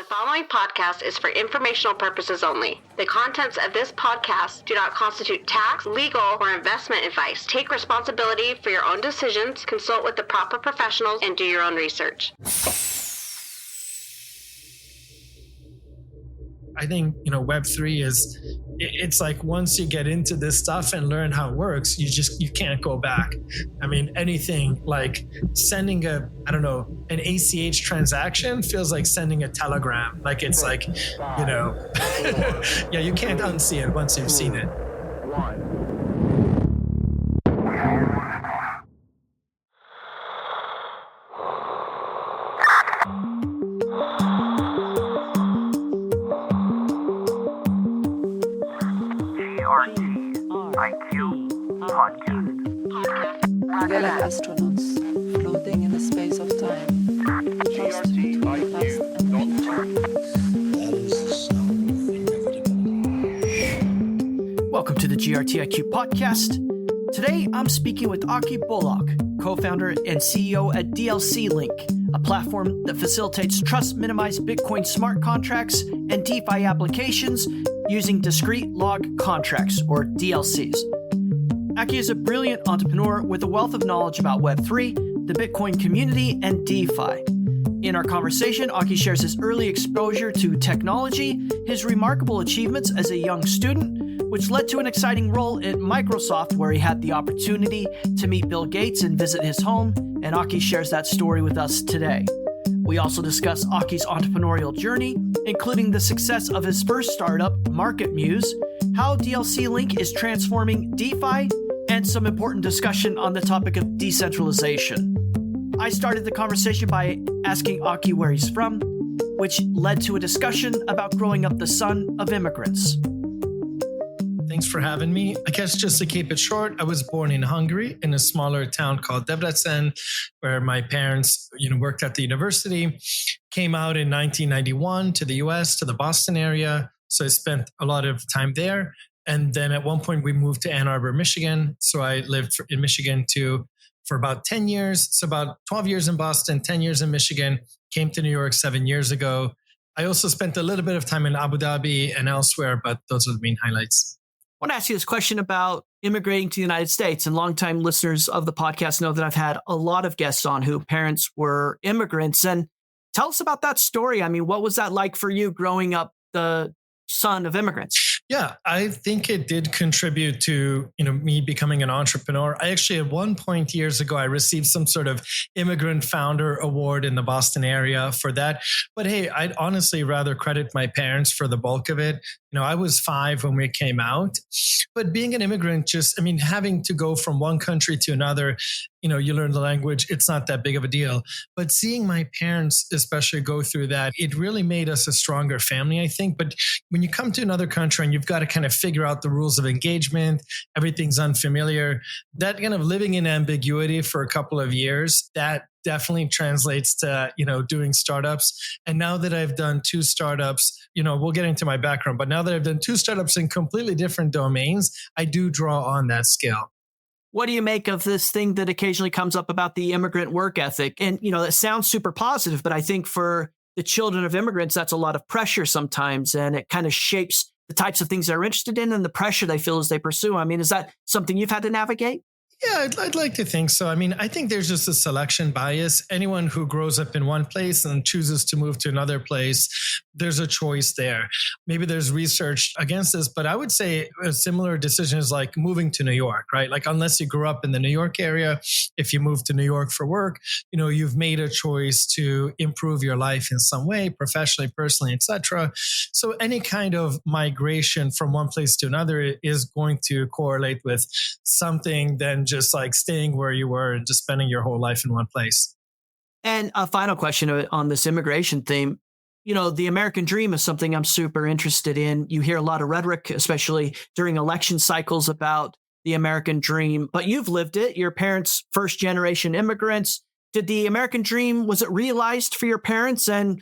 following podcast is for informational purposes only. The contents of this podcast do not constitute tax, legal, or investment advice. Take responsibility for your own decisions, consult with the proper professionals, and do your own research. I think, Web3 it's like once you get into this stuff and learn how it works, you can't go back. I mean, anything like sending an ACH transaction feels like sending a telegram. Like it's like, yeah, you can't unsee it once you've seen it. GRTiQ podcast. We are like astronauts floating in the space of time. Lost between the past and the future. Welcome to the GRTiQ podcast. Today, I'm speaking with Aki Balogh, co-founder and CEO at DLC.Link, a platform that facilitates trust-minimized Bitcoin smart contracts and DeFi applications using Discreet Log Contracts, or DLCs. Aki is a brilliant entrepreneur with a wealth of knowledge about Web3, the Bitcoin community, and DeFi. In our conversation, Aki shares his early exposure to technology, his remarkable achievements as a young student, which led to an exciting role at Microsoft where he had the opportunity to meet Bill Gates and visit his home, and Aki shares that story with us today. We also discuss Aki's entrepreneurial journey, including the success of his first startup, MarketMuse, how DLC.Link is transforming DeFi, and some important discussion on the topic of decentralization. I started the conversation by asking Aki where he's from, which led to a discussion about growing up the son of immigrants. Thanks for having me. I guess just to keep it short, I was born in Hungary in a smaller town called Debrecen, where my parents, worked at the university, came out in 1991 to the US, to the Boston area. So I spent a lot of time there. And then at one point we moved to Ann Arbor, Michigan. So I lived in Michigan for about 10 years. So about 12 years in Boston, 10 years in Michigan, came to New York 7 years ago. I also spent a little bit of time in Abu Dhabi and elsewhere, but those are the main highlights. I want to ask you this question about immigrating to the United States. And longtime listeners of the podcast know that I've had a lot of guests on whose parents were immigrants. And tell us about that story. I mean, what was that like for you growing up the son of immigrants? Yeah, I think it did contribute to, me becoming an entrepreneur. I actually, at one point years ago, I received some sort of immigrant founder award in the Boston area for that. But hey, I'd honestly rather credit my parents for the bulk of it. I was 5 when we came out, but being an immigrant, having to go from one country to another, you learn the language, it's not that big of a deal. But seeing my parents especially go through that, it really made us a stronger family, I think. But when you come to another country and you've got to kind of figure out the rules of engagement, everything's unfamiliar, that kind of living in ambiguity for a couple of years, that definitely translates to, doing startups. And now that I've done 2 startups, we'll get into my background, but now that I've done 2 startups in completely different domains, I do draw on that skill. What do you make of this thing that occasionally comes up about the immigrant work ethic? And, it sounds super positive, but I think for the children of immigrants, that's a lot of pressure sometimes. And it kind of shapes the types of things they're interested in and the pressure they feel as they pursue. I mean, is that something you've had to navigate? Yeah, I'd like to think so. I think there's just a selection bias. Anyone who grows up in one place and chooses to move to another place, there's a choice there. Maybe there's research against this, but I would say a similar decision is like moving to New York, right? Like unless you grew up in the New York area, if you move to New York for work, you've made a choice to improve your life in some way, professionally, personally, etc. So any kind of migration from one place to another is going to correlate with something than just like staying where you were and just spending your whole life in one place. And a final question on this immigration theme. The American dream is something I'm super interested in. You hear a lot of rhetoric, especially during election cycles, about the American dream, but you've lived it. Your parents, first generation immigrants. Did the American dream, was it realized for your parents? And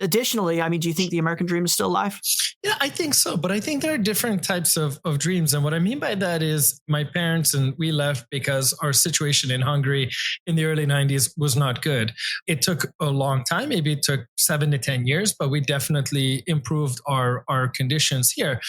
additionally, I mean, do you think the American dream is still alive? Yeah, I think so. But I think there are different types of dreams. And what I mean by that is my parents and we left because our situation in Hungary in the early 90s was not good. It took a long time. Maybe it took 7 to 10 years, but we definitely improved our conditions here.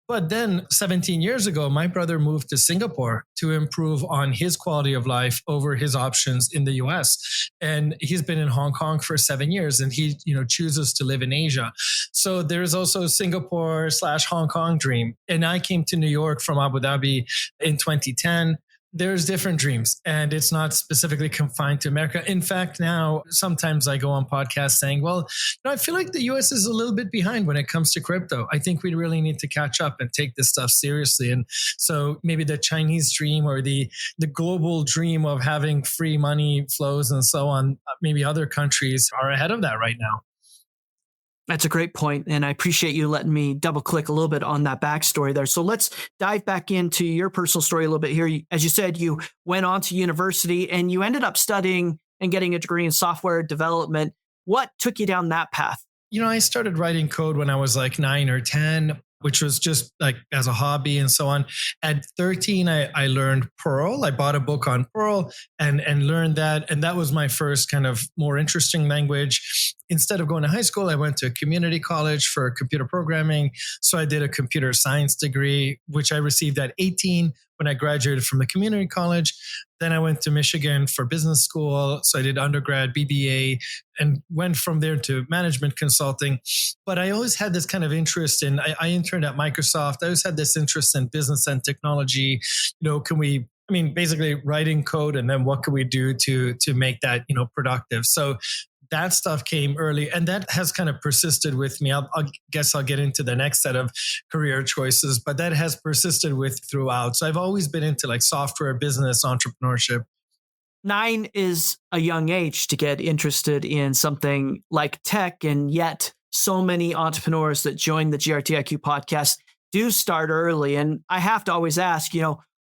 But then 17 years ago, my brother moved to Singapore to improve on his quality of life over his options in the US. And he's been in Hong Kong for 7 years and he, chooses to live in Asia. So there's also Singapore/Hong Kong dream. And I came to New York from Abu Dhabi in 2010. There's different dreams and it's not specifically confined to America. In fact, now sometimes I go on podcasts saying, well, I feel like the US is a little bit behind when it comes to crypto. I think we really need to catch up and take this stuff seriously. And so maybe the Chinese dream or the global dream of having free money flows and so on, maybe other countries are ahead of that right now. That's a great point, and I appreciate you letting me double click a little bit on that backstory there. So let's dive back into your personal story a little bit here. As you said, you went on to university and you ended up studying and getting a degree in software development. What took you down that path? I started writing code when I was like 9 or 10, which was just like as a hobby and so on. At 13, I learned Perl. I bought a book on Perl and learned that. And that was my first kind of more interesting language. Instead of going to high school, I went to community college for computer programming. So I did a computer science degree, which I received at 18 when I graduated from the community college. Then I went to Michigan for business school. So I did undergrad, BBA, and went from there to management consulting. But I always had this kind of interest in, I interned at Microsoft. I always had this interest in business and technology. Basically writing code and then what can we do to make that, productive. So that stuff came early and that has kind of persisted with me. I guess I'll get into the next set of career choices, but that has persisted with throughout. So I've always been into like software, business, entrepreneurship. 9 is a young age to get interested in something like tech. And yet so many entrepreneurs that join the GRTiQ podcast do start early. And I have to always ask,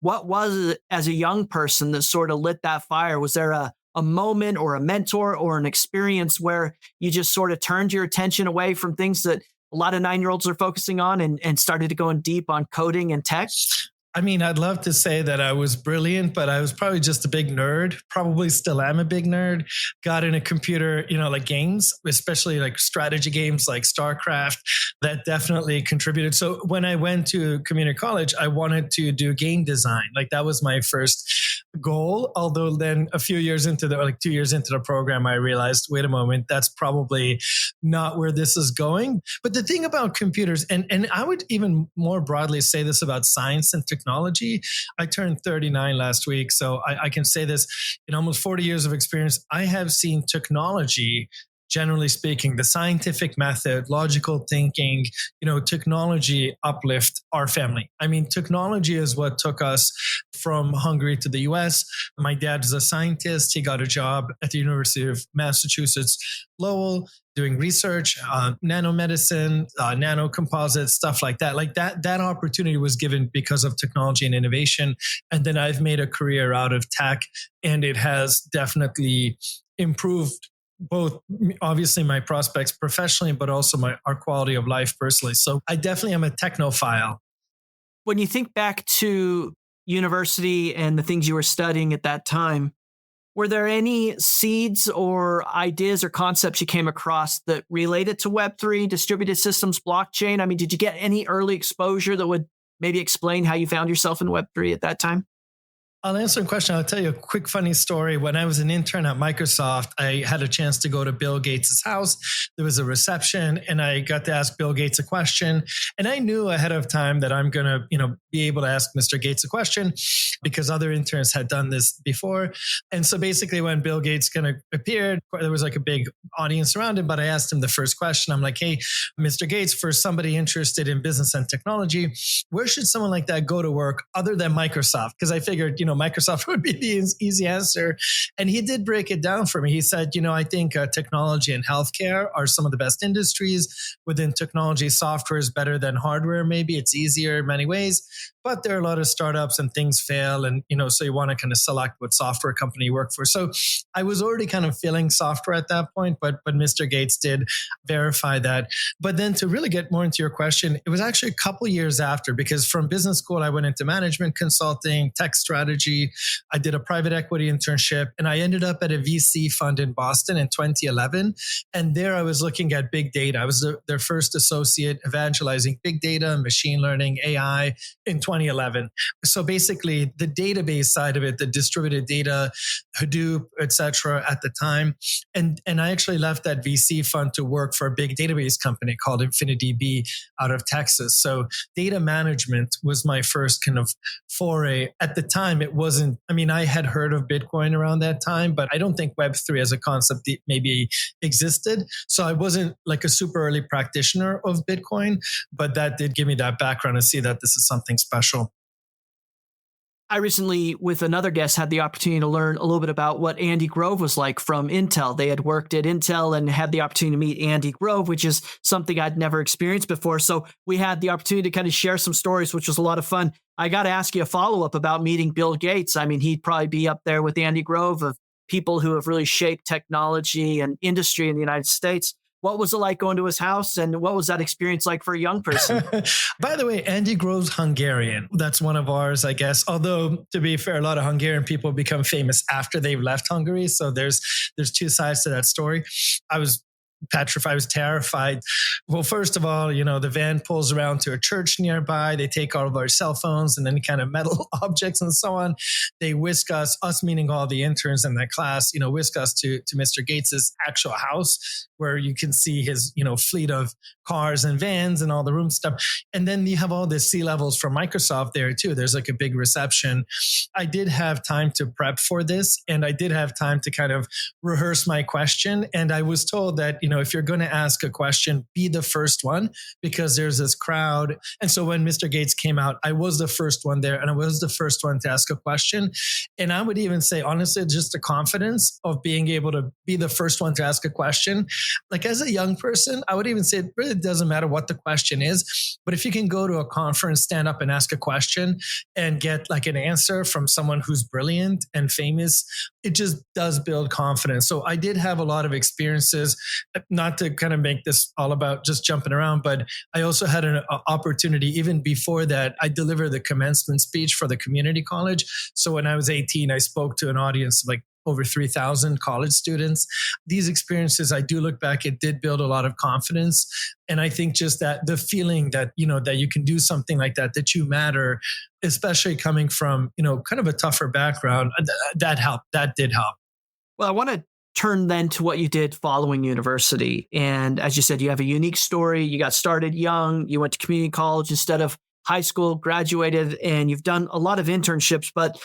what was it as a young person that sort of lit that fire? Was there a moment or a mentor or an experience where you just sort of turned your attention away from things that a lot of 9-year-olds are focusing on and started to go in deep on coding and tech? I'd love to say that I was brilliant, but I was probably just a big nerd. Probably still am a big nerd. Got into computer, like games, especially like strategy games like StarCraft. That definitely contributed. So when I went to community college, I wanted to do game design. Like that was my first goal. Although then a few years into 2 years into the program, I realized, wait a moment, that's probably not where this is going. But the thing about computers, and I would even more broadly say this about science and technology. I turned 39 last week, so I can say this in almost 40 years of experience. I have seen technology, generally speaking, the scientific method, logical thinking, technology uplift our family. Technology is what took us from Hungary to the US. My dad is a scientist. He got a job at the University of Massachusetts, Lowell, doing research, nanomedicine, nanocomposites, stuff like that. Like that opportunity was given because of technology and innovation. And then I've made a career out of tech, and it has definitely improved both obviously my prospects professionally, but also our quality of life personally. So I definitely am a technophile. When you think back to university and the things you were studying at that time, were there any seeds or ideas or concepts you came across that related to Web3, distributed systems, blockchain? Did you get any early exposure that would maybe explain how you found yourself in Web3 at that time? I'll answer a question. I'll tell you a quick funny story. When I was an intern at Microsoft, I had a chance to go to Bill Gates' house. There was a reception and I got to ask Bill Gates a question. And I knew ahead of time that I'm going to, be able to ask Mr. Gates a question because other interns had done this before. And so basically when Bill Gates kind of appeared, there was like a big audience around him, but I asked him the first question. I'm like, hey, Mr. Gates, for somebody interested in business and technology, where should someone like that go to work other than Microsoft? Because I figured, Microsoft would be the easy answer. And he did break it down for me. He said, I think technology and healthcare are some of the best industries. Within technology, software is better than hardware. Maybe it's easier in many ways, but there are a lot of startups and things fail. And, so you want to kind of select what software company you work for. So I was already kind of feeling software at that point, but Mr. Gates did verify that. But then to really get more into your question, it was actually a couple years after, because from business school, I went into management consulting, tech strategy. I did a private equity internship, and I ended up at a VC fund in Boston in 2011. And there I was looking at big data. I was their first associate evangelizing big data, machine learning, AI in 2011. So basically the database side of it, the distributed data, Hadoop, etc. at the time. And I actually left that VC fund to work for a big database company called InfinityDB out of Texas. So data management was my first kind of foray. At the time, it wasn't, I had heard of Bitcoin around that time, but I don't think Web3 as a concept maybe existed. So I wasn't like a super early practitioner of Bitcoin, but that did give me that background to see that this is something special. I recently, with another guest, had the opportunity to learn a little bit about what Andy Grove was like from Intel. They had worked at Intel and had the opportunity to meet Andy Grove, which is something I'd never experienced before. So we had the opportunity to kind of share some stories, which was a lot of fun. I got to ask you a follow-up about meeting Bill Gates. He'd probably be up there with Andy Grove of people who have really shaped technology and industry in the United States. What was it like going to his house, and what was that experience like for a young person? By the way, Andy Grove's Hungarian. That's one of ours, I guess. Although, to be fair, a lot of Hungarian people become famous after they've left Hungary. So there's two sides to that story. I was petrified. I was terrified. Well, first of all, the van pulls around to a church nearby. They take all of our cell phones and any kind of metal objects and so on. They whisk us meaning all the interns in that class, whisk us to Mr. Gates's actual house, where you can see his, fleet of cars and vans and all the room stuff. And then you have all the C-levels from Microsoft there too. There's like a big reception. I did have time to prep for this, and I did have time to kind of rehearse my question. And I was told that, if you're going to ask a question, be the first one, because there's this crowd. And so when Mr. Gates came out, I was the first one there, and I was the first one to ask a question. And I would even say, honestly, just the confidence of being able to be the first one to ask a question. Like as a young person, I would even say it really doesn't matter what the question is, but if you can go to a conference, stand up and ask a question and get like an answer from someone who's brilliant and famous, it just does build confidence. So I did have a lot of experiences, not to kind of make this all about just jumping around, but I also had an opportunity even before that. I delivered the commencement speech for the community college. So when I was 18, I spoke to an audience of like over 3,000 college students. These experiences, I do look back, it did build a lot of confidence. And I think just that the feeling that, that you can do something like that you matter, especially coming from, kind of a tougher background, that helped. That did help. Well, I want to turn then to what you did following university. And as you said, you have a unique story. You got started young. You went to community college instead of high school, graduated, and you've done a lot of internships. But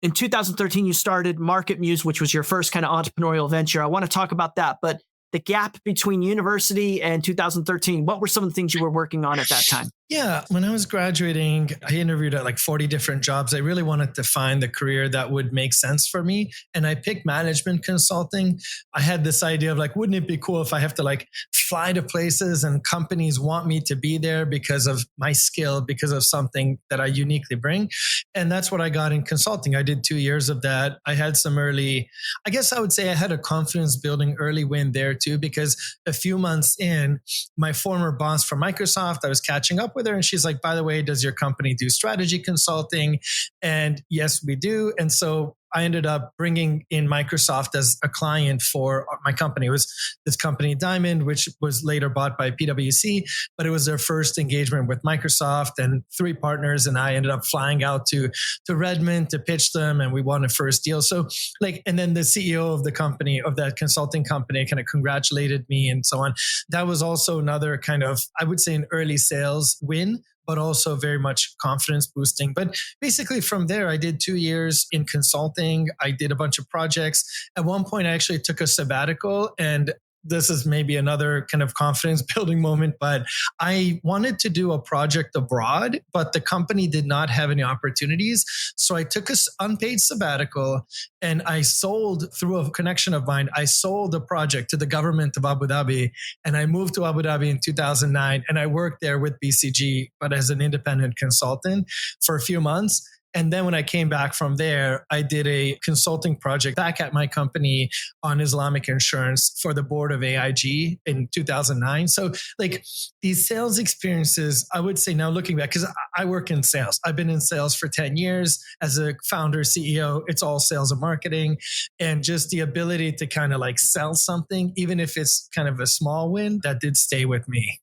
in 2013, you started MarketMuse, which was your first kind of entrepreneurial venture. I want to talk about that. But the gap between university and 2013, what were some of the things you were working on at that time? Yeah, when I was graduating, I interviewed at like 40 different jobs. I really wanted to find the career that would make sense for me. And I picked management consulting. I had this idea of like, wouldn't it be cool if I have to like fly to places and companies want me to be there because of my skill, because of something that I uniquely bring. And that's what I got in consulting. I did 2 years of that. I had some early, I guess I would say I had a confidence building early win there too, because a few months in, my former boss from Microsoft, I was catching up with her and she's like, by the way, does your company do strategy consulting? And yes, we do. And so I ended up bringing in Microsoft as a client for my company. It was this company, Diamond, which was later bought by PwC, but it was their first engagement with Microsoft and 3 partners. And I ended up flying out to Redmond to pitch them, and we won a first deal. So and then the CEO of the company, of that consulting company, kind of congratulated me and so on. That was also another kind of, I would say, an early sales win, but also very much confidence boosting. But basically from there, I did 2 years in consulting. I did a bunch of projects. At one point, I actually took a sabbatical and this is maybe another kind of confidence building moment, but I wanted to do a project abroad, but the company did not have any opportunities. So I took an unpaid sabbatical and I sold, through a connection of mine, I sold the project to the government of Abu Dhabi. And I moved to Abu Dhabi in 2009 and I worked there with BCG, but as an independent consultant for a few months. And then when I came back from there, I did a consulting project back at my company on Islamic insurance for the board of AIG in 2009. So like these sales experiences, I would say now looking back, because I work in sales. I've been in sales for 10 years as a founder, CEO. It's all sales and marketing. And just the ability to kind of like sell something, even if it's kind of a small win, that did stay with me.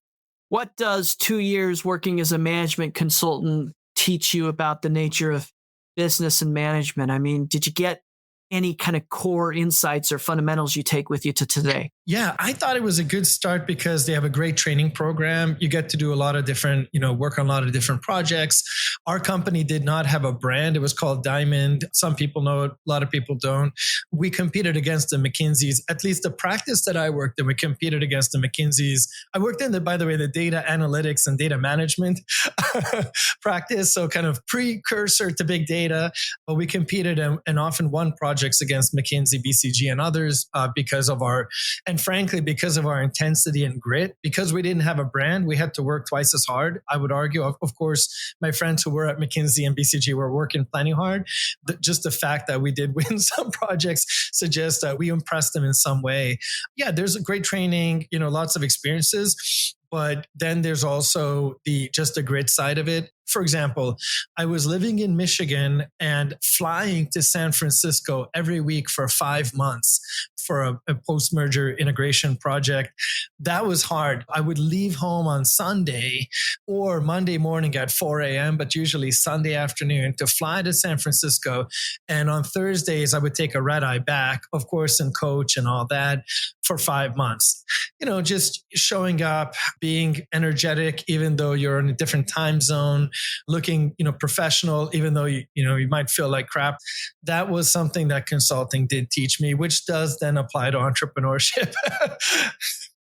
What does 2 years working as a management consultant teach you about the nature of business and management? I mean, did you get any kind of core insights or fundamentals you take with you to today? Yeah, I thought it was a good start because they have a great training program. You get to do a lot of different, work on a lot of different projects. Our company did not have a brand. It was called Diamond. Some people know it, a lot of people don't. We competed against the McKinseys. At least the practice that I worked in, we competed against the McKinseys. I worked in by the way, the data analytics and data management practice. So kind of precursor to big data. But we competed and often won projects against McKinsey, BCG, and others because of our intensity and grit. Because we didn't have a brand, we had to work twice as hard. I would argue, of course, my friends who were at McKinsey and BCG were working plenty hard. Just the fact that we did win some projects suggests that we impressed them in some way. Yeah, there's a great training, lots of experiences. But then there's also the grit side of it. For example, I was living in Michigan and flying to San Francisco every week for 5 months for a post-merger integration project. That was hard. I would leave home on Sunday or Monday morning at 4 a.m., but usually Sunday afternoon to fly to San Francisco. And on Thursdays, I would take a red eye back, of course, and coach and all that for 5 months. Just showing up, being energetic, even though you're in a different time zone, looking, professional, even though you might feel like crap. That was something that consulting did teach me, which does then apply to entrepreneurship.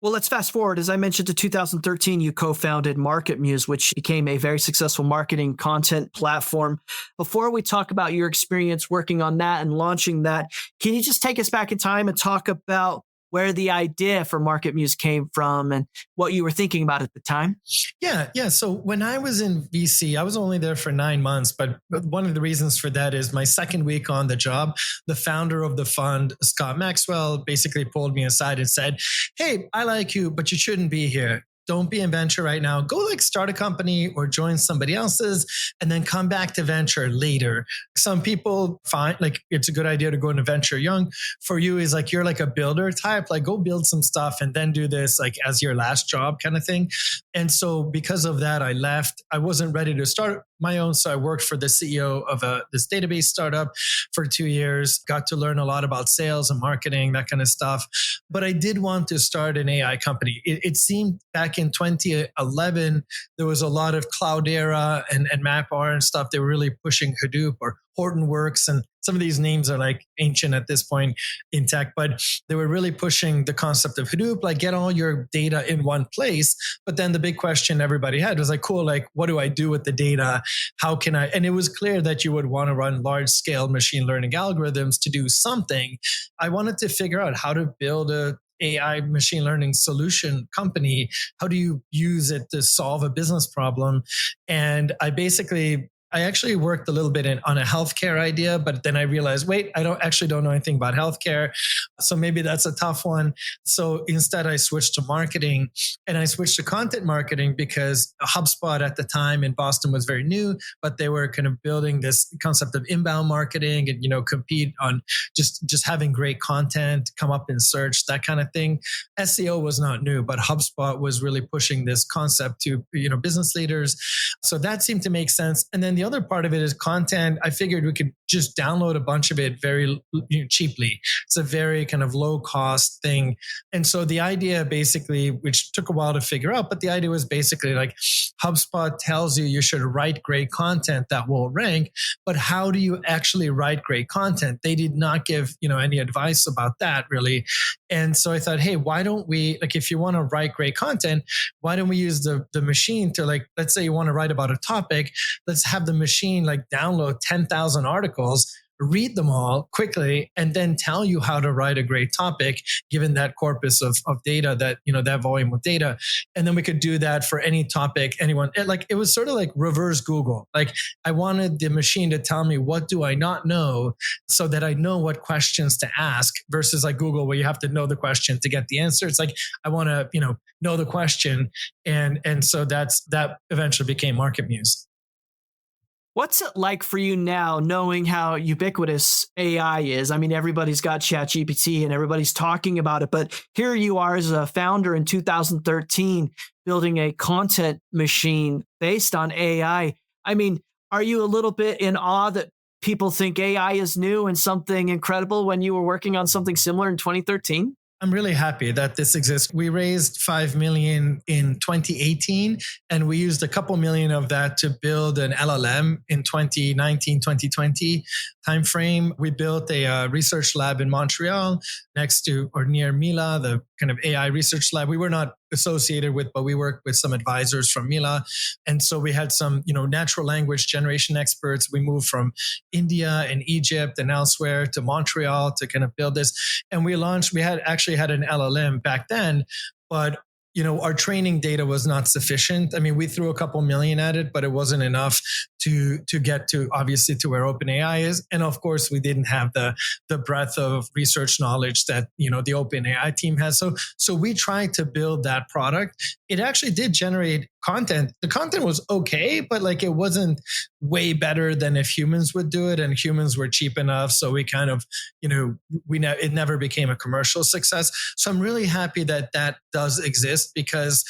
Well, let's fast forward. As I mentioned, to 2013, you co-founded MarketMuse, which became a very successful marketing content platform. Before we talk about your experience working on that and launching that, can you just take us back in time and talk about where the idea for MarketMuse came from and what you were thinking about at the time? Yeah. So when I was in VC, I was only there for 9 months, but one of the reasons for that is my second week on the job, the founder of the fund, Scott Maxwell, basically pulled me aside and said, "Hey, I like you, but you shouldn't be here. Don't be in venture right now. Go start a company or join somebody else's and then come back to venture later." Some people find it's a good idea to go into venture young. For you is you're a builder type, go build some stuff and then do this as your last job kind of thing. And so because of that, I left. I wasn't ready to start my own. So I worked for the CEO of this database startup for 2 years, got to learn a lot about sales and marketing, that kind of stuff. But I did want to start an AI company. It seemed back in 2011, there was a lot of Cloudera and MapR and stuff. They were really pushing Hadoop or Hortonworks. And some of these names are ancient at this point in tech, but they were really pushing the concept of Hadoop, get all your data in one place. But then the big question everybody had was cool, what do I do with the data? How can I? And it was clear that you would want to run large scale machine learning algorithms to do something. I wanted to figure out how to build a AI machine learning solution company. How do you use it to solve a business problem? And I actually worked a little bit on a healthcare idea, but then I realized, wait, I don't know anything about healthcare. So maybe that's a tough one. So instead I switched to marketing and I switched to content marketing because HubSpot at the time in Boston was very new, but they were kind of building this concept of inbound marketing and, compete on just having great content, come up in search, that kind of thing. SEO was not new, but HubSpot was really pushing this concept to, business leaders. So that seemed to make sense. And then the the other part of it is content. I figured we could just download a bunch of it very cheaply. It's a very kind of low cost thing. And so the idea basically, which took a while to figure out, but the idea was basically like HubSpot tells you should write great content that will rank, but how do you actually write great content? They did not give, any advice about that really. And so I thought, hey, why don't we, like, if you want to write great content, why don't we use the machine to, like, let's say you want to write about a topic, let's have the machine like download 10,000 articles, read them all quickly, and then tell you how to write a great topic, given that corpus of data, that, that volume of data. And then we could do that for any topic, anyone. It was sort of like reverse Google. Like, I wanted the machine to tell me, what do I not know, so that I know what questions to ask, versus like Google, where you have to know the question to get the answer. It's like, I want to, know the question. And so that eventually became MarketMuse. What's it like for you now, knowing how ubiquitous AI is? I mean, everybody's got ChatGPT and everybody's talking about it, but here you are as a founder in 2013, building a content machine based on AI. I mean, are you a little bit in awe that people think AI is new and something incredible when you were working on something similar in 2013? I'm really happy that this exists. We raised $5 million in 2018, and we used a couple million of that to build an LLM in 2019, 2020 timeframe. We built a research lab in Montreal next to or near Mila, the kind of AI research lab. We were not associated with, but we worked with some advisors from Mila. And so we had some, natural language generation experts. We moved from India and Egypt and elsewhere to Montreal to kind of build this. And we actually had an LLM back then, but our training data was not sufficient. I mean, we threw a couple million at it, but it wasn't enough to get to, obviously, to where OpenAI is. And of course, we didn't have the breadth of research knowledge that, the OpenAI team has. So we tried to build that product. It actually did generate content. The content was okay, but like, it wasn't way better than if humans would do it, and humans were cheap enough. So we kind of, it never became a commercial success. So I'm really happy that does exist, because,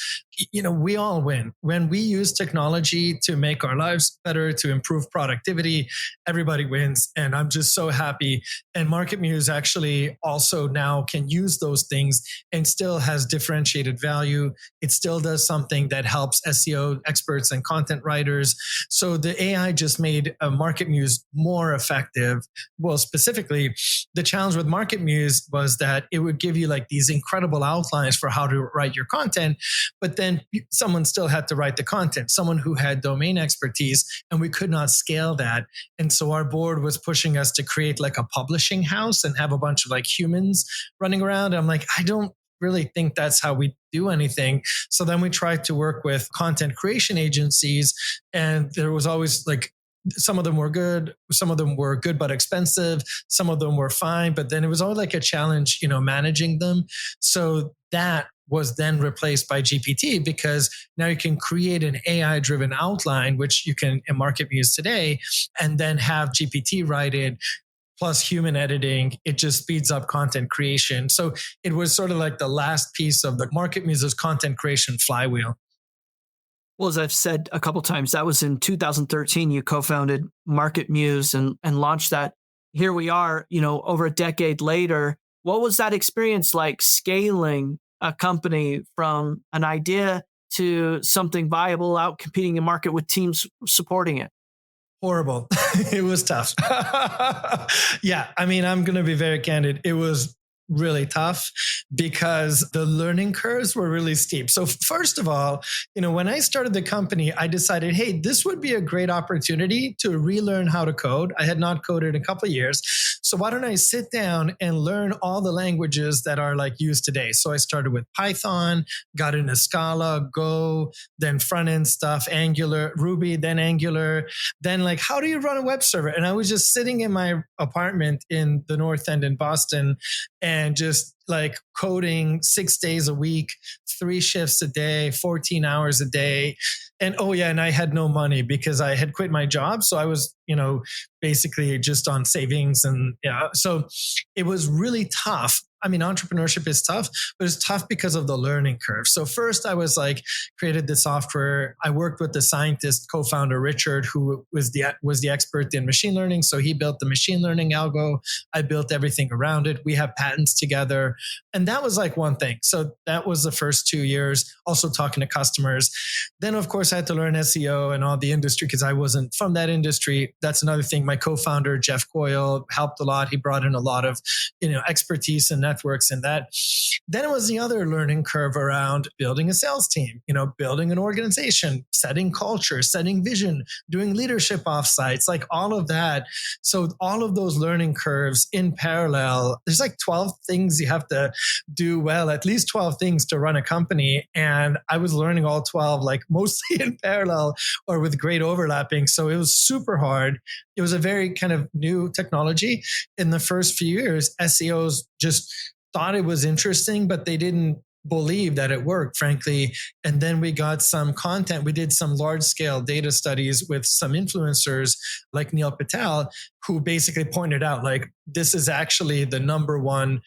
we all win. When we use technology to make our lives better, to improve productivity, everybody wins. And I'm just so happy. And MarketMuse actually also now can use those things and still has differentiated value. It still does something that helps SEO experts and content writers. So the AI just made MarketMuse more effective. Well, specifically, the challenge with MarketMuse was that it would give you like these incredible outlines for how to write your content, but then someone still had to write the content, someone who had domain expertise, and we could not scale that. And so our board was pushing us to create like a publishing house and have a bunch of like humans running around. And I'm like, I don't really think that's how we do anything. So then we tried to work with content creation agencies, and there was always like, some of them were good, some of them were good but expensive, some of them were fine, but then it was always like a challenge, managing them. So that was then replaced by GPT, because now you can create an AI-driven outline, which you can in MarketMuse today, and then have GPT write it, plus human editing. It just speeds up content creation. So it was sort of like the last piece of the MarketMuse's content creation flywheel. Well, as I've said a couple times, that was in 2013. You co-founded MarketMuse and launched that. Here we are, over a decade later. What was that experience like, scaling a company from an idea to something viable, out competing the market with teams supporting it? Horrible. It was tough. Yeah. I mean, I'm going to be very candid. It was really tough because the learning curves were really steep. So first of all, when I started the company, I decided, hey, this would be a great opportunity to relearn how to code. I had not coded in a couple of years. So why don't I sit down and learn all the languages that are like used today? So I started with Python, got into Scala, Go, then front end stuff, Angular, Ruby, then Angular, then like, how do you run a web server? And I was just sitting in my apartment in the North End in Boston and just like coding 6 days a week, 3 shifts a day, 14 hours a day. And and I had no money because I had quit my job. So I was, basically just on savings. And so it was really tough. I mean, entrepreneurship is tough, but it's tough because of the learning curve. So first I was like, created the software. I worked with the scientist co-founder, Richard, who was the expert in machine learning. So he built the machine learning algo. I built everything around it. We have patents together. And that was like one thing. So that was the first 2 years, also talking to customers. Then of course I had to learn SEO and all the industry because I wasn't from that industry. That's another thing. My co-founder, Jeff Coyle, helped a lot. He brought in a lot of, expertise and networks in that. Then it was the other learning curve around building a sales team, building an organization, setting culture, setting vision, doing leadership offsites, like all of that. So all of those learning curves in parallel, there's like 12 things you have to do well, at least 12 things to run a company. And I was learning all 12, like mostly in parallel or with great overlapping. So it was super hard. It was a very kind of new technology. In the first few years, SEOs just thought it was interesting, but they didn't believe that it worked, frankly. And then we got some content. We did some large scale data studies with some influencers like Neil Patel, who basically pointed out like, this is actually the number one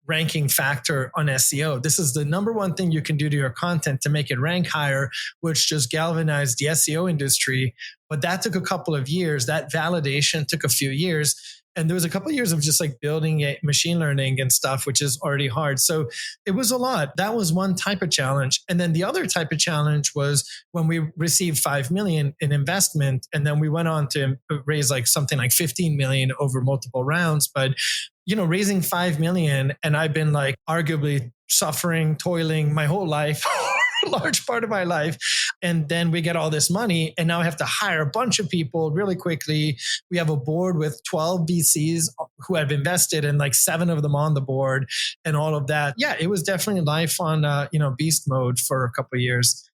ranking factor on SEO. This is the number one thing you can do to your content to make it rank higher, which just galvanized the SEO industry. But that took a couple of years. That validation took a few years. And there was a couple of years of just like building machine learning and stuff, which is already hard. So it was a lot. That was one type of challenge. And then the other type of challenge was when we received 5 million in investment, and then we went on to raise like something like 15 million over multiple rounds. But raising 5 million, and I've been like arguably suffering, toiling my whole life, a large part of my life. And then we get all this money, and now I have to hire a bunch of people really quickly. We have a board with 12 VCs who have invested, and like 7 of them on the board and all of that. Yeah, it was definitely life on, beast mode for a couple of years.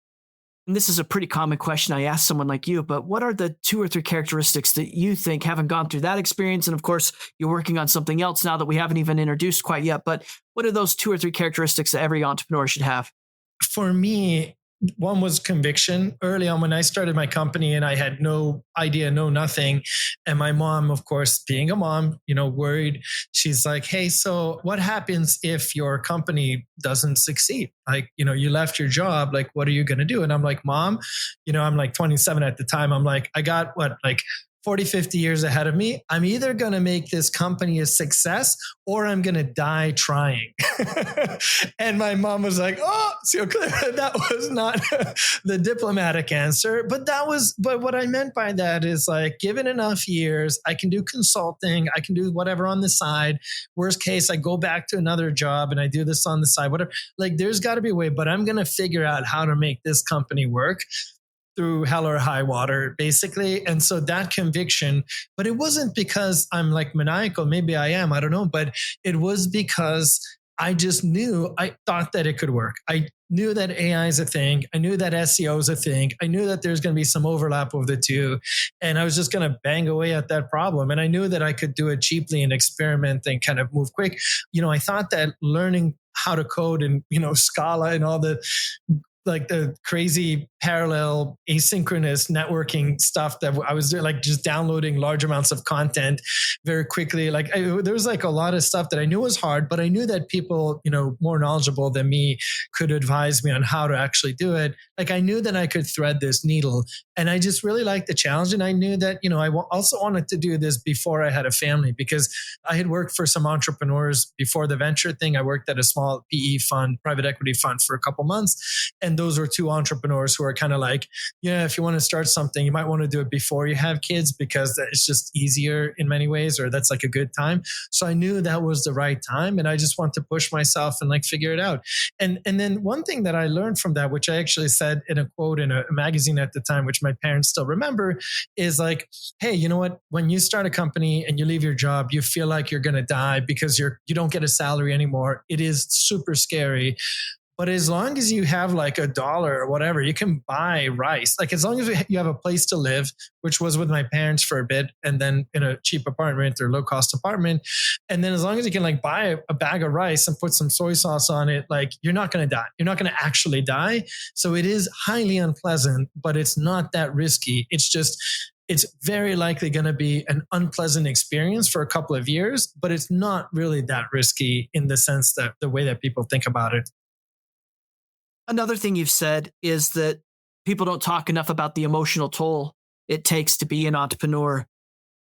And this is a pretty common question I ask someone like you, but what are the 2 or 3 characteristics that you think, haven't gone through that experience? And of course, you're working on something else now that we haven't even introduced quite yet, but what are those 2 or 3 characteristics that every entrepreneur should have? For me, one was conviction. Early on when I started my company and I had no idea, no nothing. And my mom, of course, being a mom, worried, she's like, hey, so what happens if your company doesn't succeed? Like, you left your job, like, what are you going to do? And I'm like, Mom, I'm like 27 at the time. I'm like, I got 40, 50 years ahead of me. I'm either going to make this company a success or I'm going to die trying. And my mom was like, oh, so clear. That was not the diplomatic answer. But what I meant by that is like, given enough years, I can do consulting. I can do whatever on the side. Worst case, I go back to another job and I do this on the side, whatever. Like there's got to be a way, but I'm going to figure out how to make this company work through hell or high water, basically. And so that conviction, but it wasn't because I'm like maniacal. Maybe I am, I don't know. But it was because I just knew, I thought that it could work. I knew that AI is a thing. I knew that SEO is a thing. I knew that there's going to be some overlap of the two. And I was just going to bang away at that problem. And I knew that I could do it cheaply and experiment and kind of move quick. I thought that learning how to code and, Scala and all the crazy parallel asynchronous networking stuff that I was doing, like just downloading large amounts of content very quickly. There was like a lot of stuff that I knew was hard, but I knew that people, more knowledgeable than me could advise me on how to actually do it. Like I knew that I could thread this needle, and I just really liked the challenge. And I knew that, I also wanted to do this before I had a family, because I had worked for some entrepreneurs before the venture thing. I worked at a small PE fund, private equity fund, for a couple months. And those were 2 entrepreneurs who are kind of like, yeah, if you want to start something, you might want to do it before you have kids, because it's just easier in many ways, or that's like a good time. So I knew that was the right time, and I just want to push myself and like figure it out. And then one thing that I learned from that, which I actually said in a quote in a magazine at the time, which my parents still remember, is like, hey, you know what? When you start a company and you leave your job, you feel like you're going to die because you don't get a salary anymore. It is super scary. But as long as you have like $1 or whatever, you can buy rice. Like as long as you have a place to live, which was with my parents for a bit, and then in a cheap apartment or low cost apartment. And then as long as you can like buy a bag of rice and put some soy sauce on it, like you're not going to die. You're not going to actually die. So it is highly unpleasant, but it's not that risky. It's just, it's very likely going to be an unpleasant experience for a couple of years, but it's not really that risky in the sense that the way that people think about it. Another thing you've said is that people don't talk enough about the emotional toll it takes to be an entrepreneur.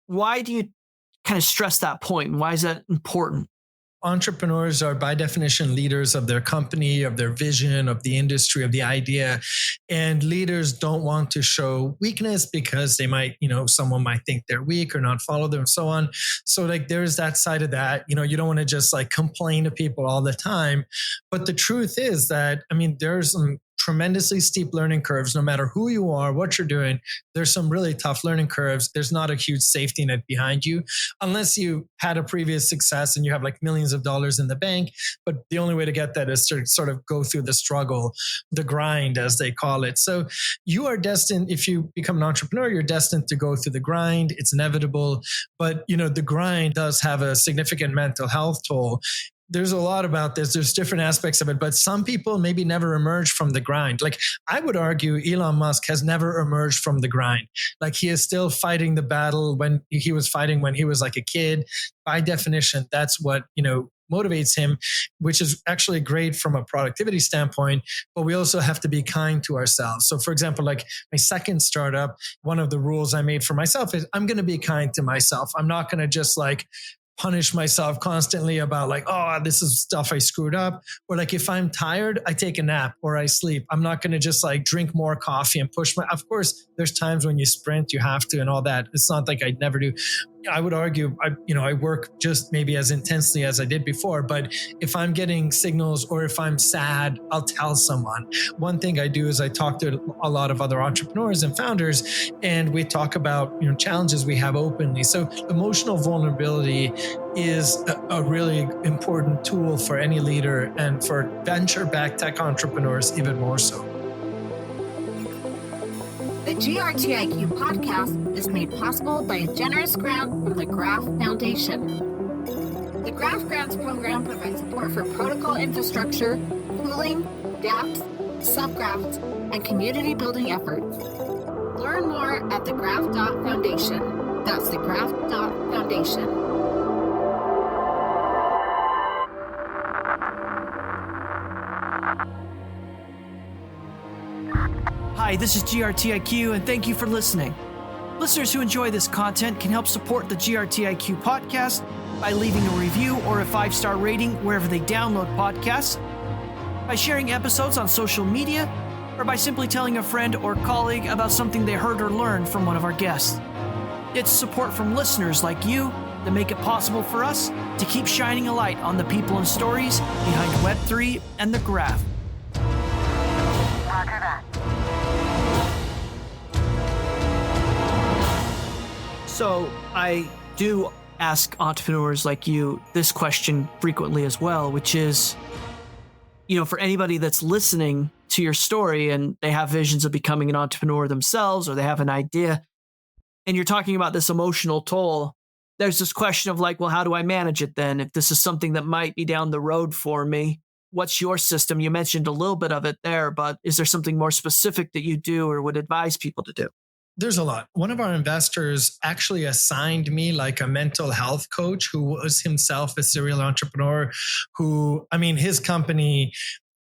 Why do you kind of stress that point? Why is that important? Entrepreneurs are by definition leaders of their company, of their vision, of the industry, of the idea. And leaders don't want to show weakness because they might, someone might think they're weak or not follow them and so on. So like there's that side of that, you don't want to just like complain to people all the time. But the truth is that, there's some tremendously steep learning curves, no matter who you are, what you're doing. There's some really tough learning curves. There's not a huge safety net behind you unless you had a previous success and you have like millions of dollars in the bank. But the only way to get that is to sort of go through the struggle, the grind, as they call it. So you are destined, if you become an entrepreneur, you're destined to go through the grind. It's inevitable. But, the grind does have a significant mental health toll. There's a lot about this. There's different aspects of it, but some people maybe never emerge from the grind. Like I would argue Elon Musk has never emerged from the grind. Like he is still fighting the battle when he was fighting when he was like a kid. By definition, that's what, motivates him, which is actually great from a productivity standpoint, but we also have to be kind to ourselves. So for example, like my second startup, one of the rules I made for myself is I'm going to be kind to myself. I'm not going to just like punish myself constantly about like, oh, this is stuff I screwed up. Or like if I'm tired, I take a nap or I sleep. I'm not going to just like drink more coffee and push of course, there's times when you sprint, you have to and all that. It's not like I'd never do. I would argue, I work just maybe as intensely as I did before, but if I'm getting signals or if I'm sad, I'll tell someone. One thing I do is I talk to a lot of other entrepreneurs and founders, and we talk about, challenges we have openly. So emotional vulnerability is a really important tool for any leader and for venture-backed tech entrepreneurs even more so. The GRTiQ podcast is made possible by a generous grant from the Graph Foundation. The Graph Grants program provides support for protocol infrastructure, pooling, dApps, subgraphs, and community building efforts. Learn more at thegraph.foundation. That's thegraph.foundation. Hi, this is GRTiQ, and thank you for listening. Listeners who enjoy this content can help support the GRTiQ podcast by leaving a review or a 5-star rating wherever they download podcasts, by sharing episodes on social media, or by simply telling a friend or colleague about something they heard or learned from one of our guests. It's support from listeners like you that make it possible for us to keep shining a light on the people and stories behind Web3 and the Graph. So I do ask entrepreneurs like you this question frequently as well, which is, for anybody that's listening to your story and they have visions of becoming an entrepreneur themselves, or they have an idea, and you're talking about this emotional toll, there's this question of like, well, how do I manage it then? If this is something that might be down the road for me, what's your system? You mentioned a little bit of it there, but is there something more specific that you do or would advise people to do? There's a lot. One of our investors actually assigned me like a mental health coach who was himself a serial entrepreneur who, his company,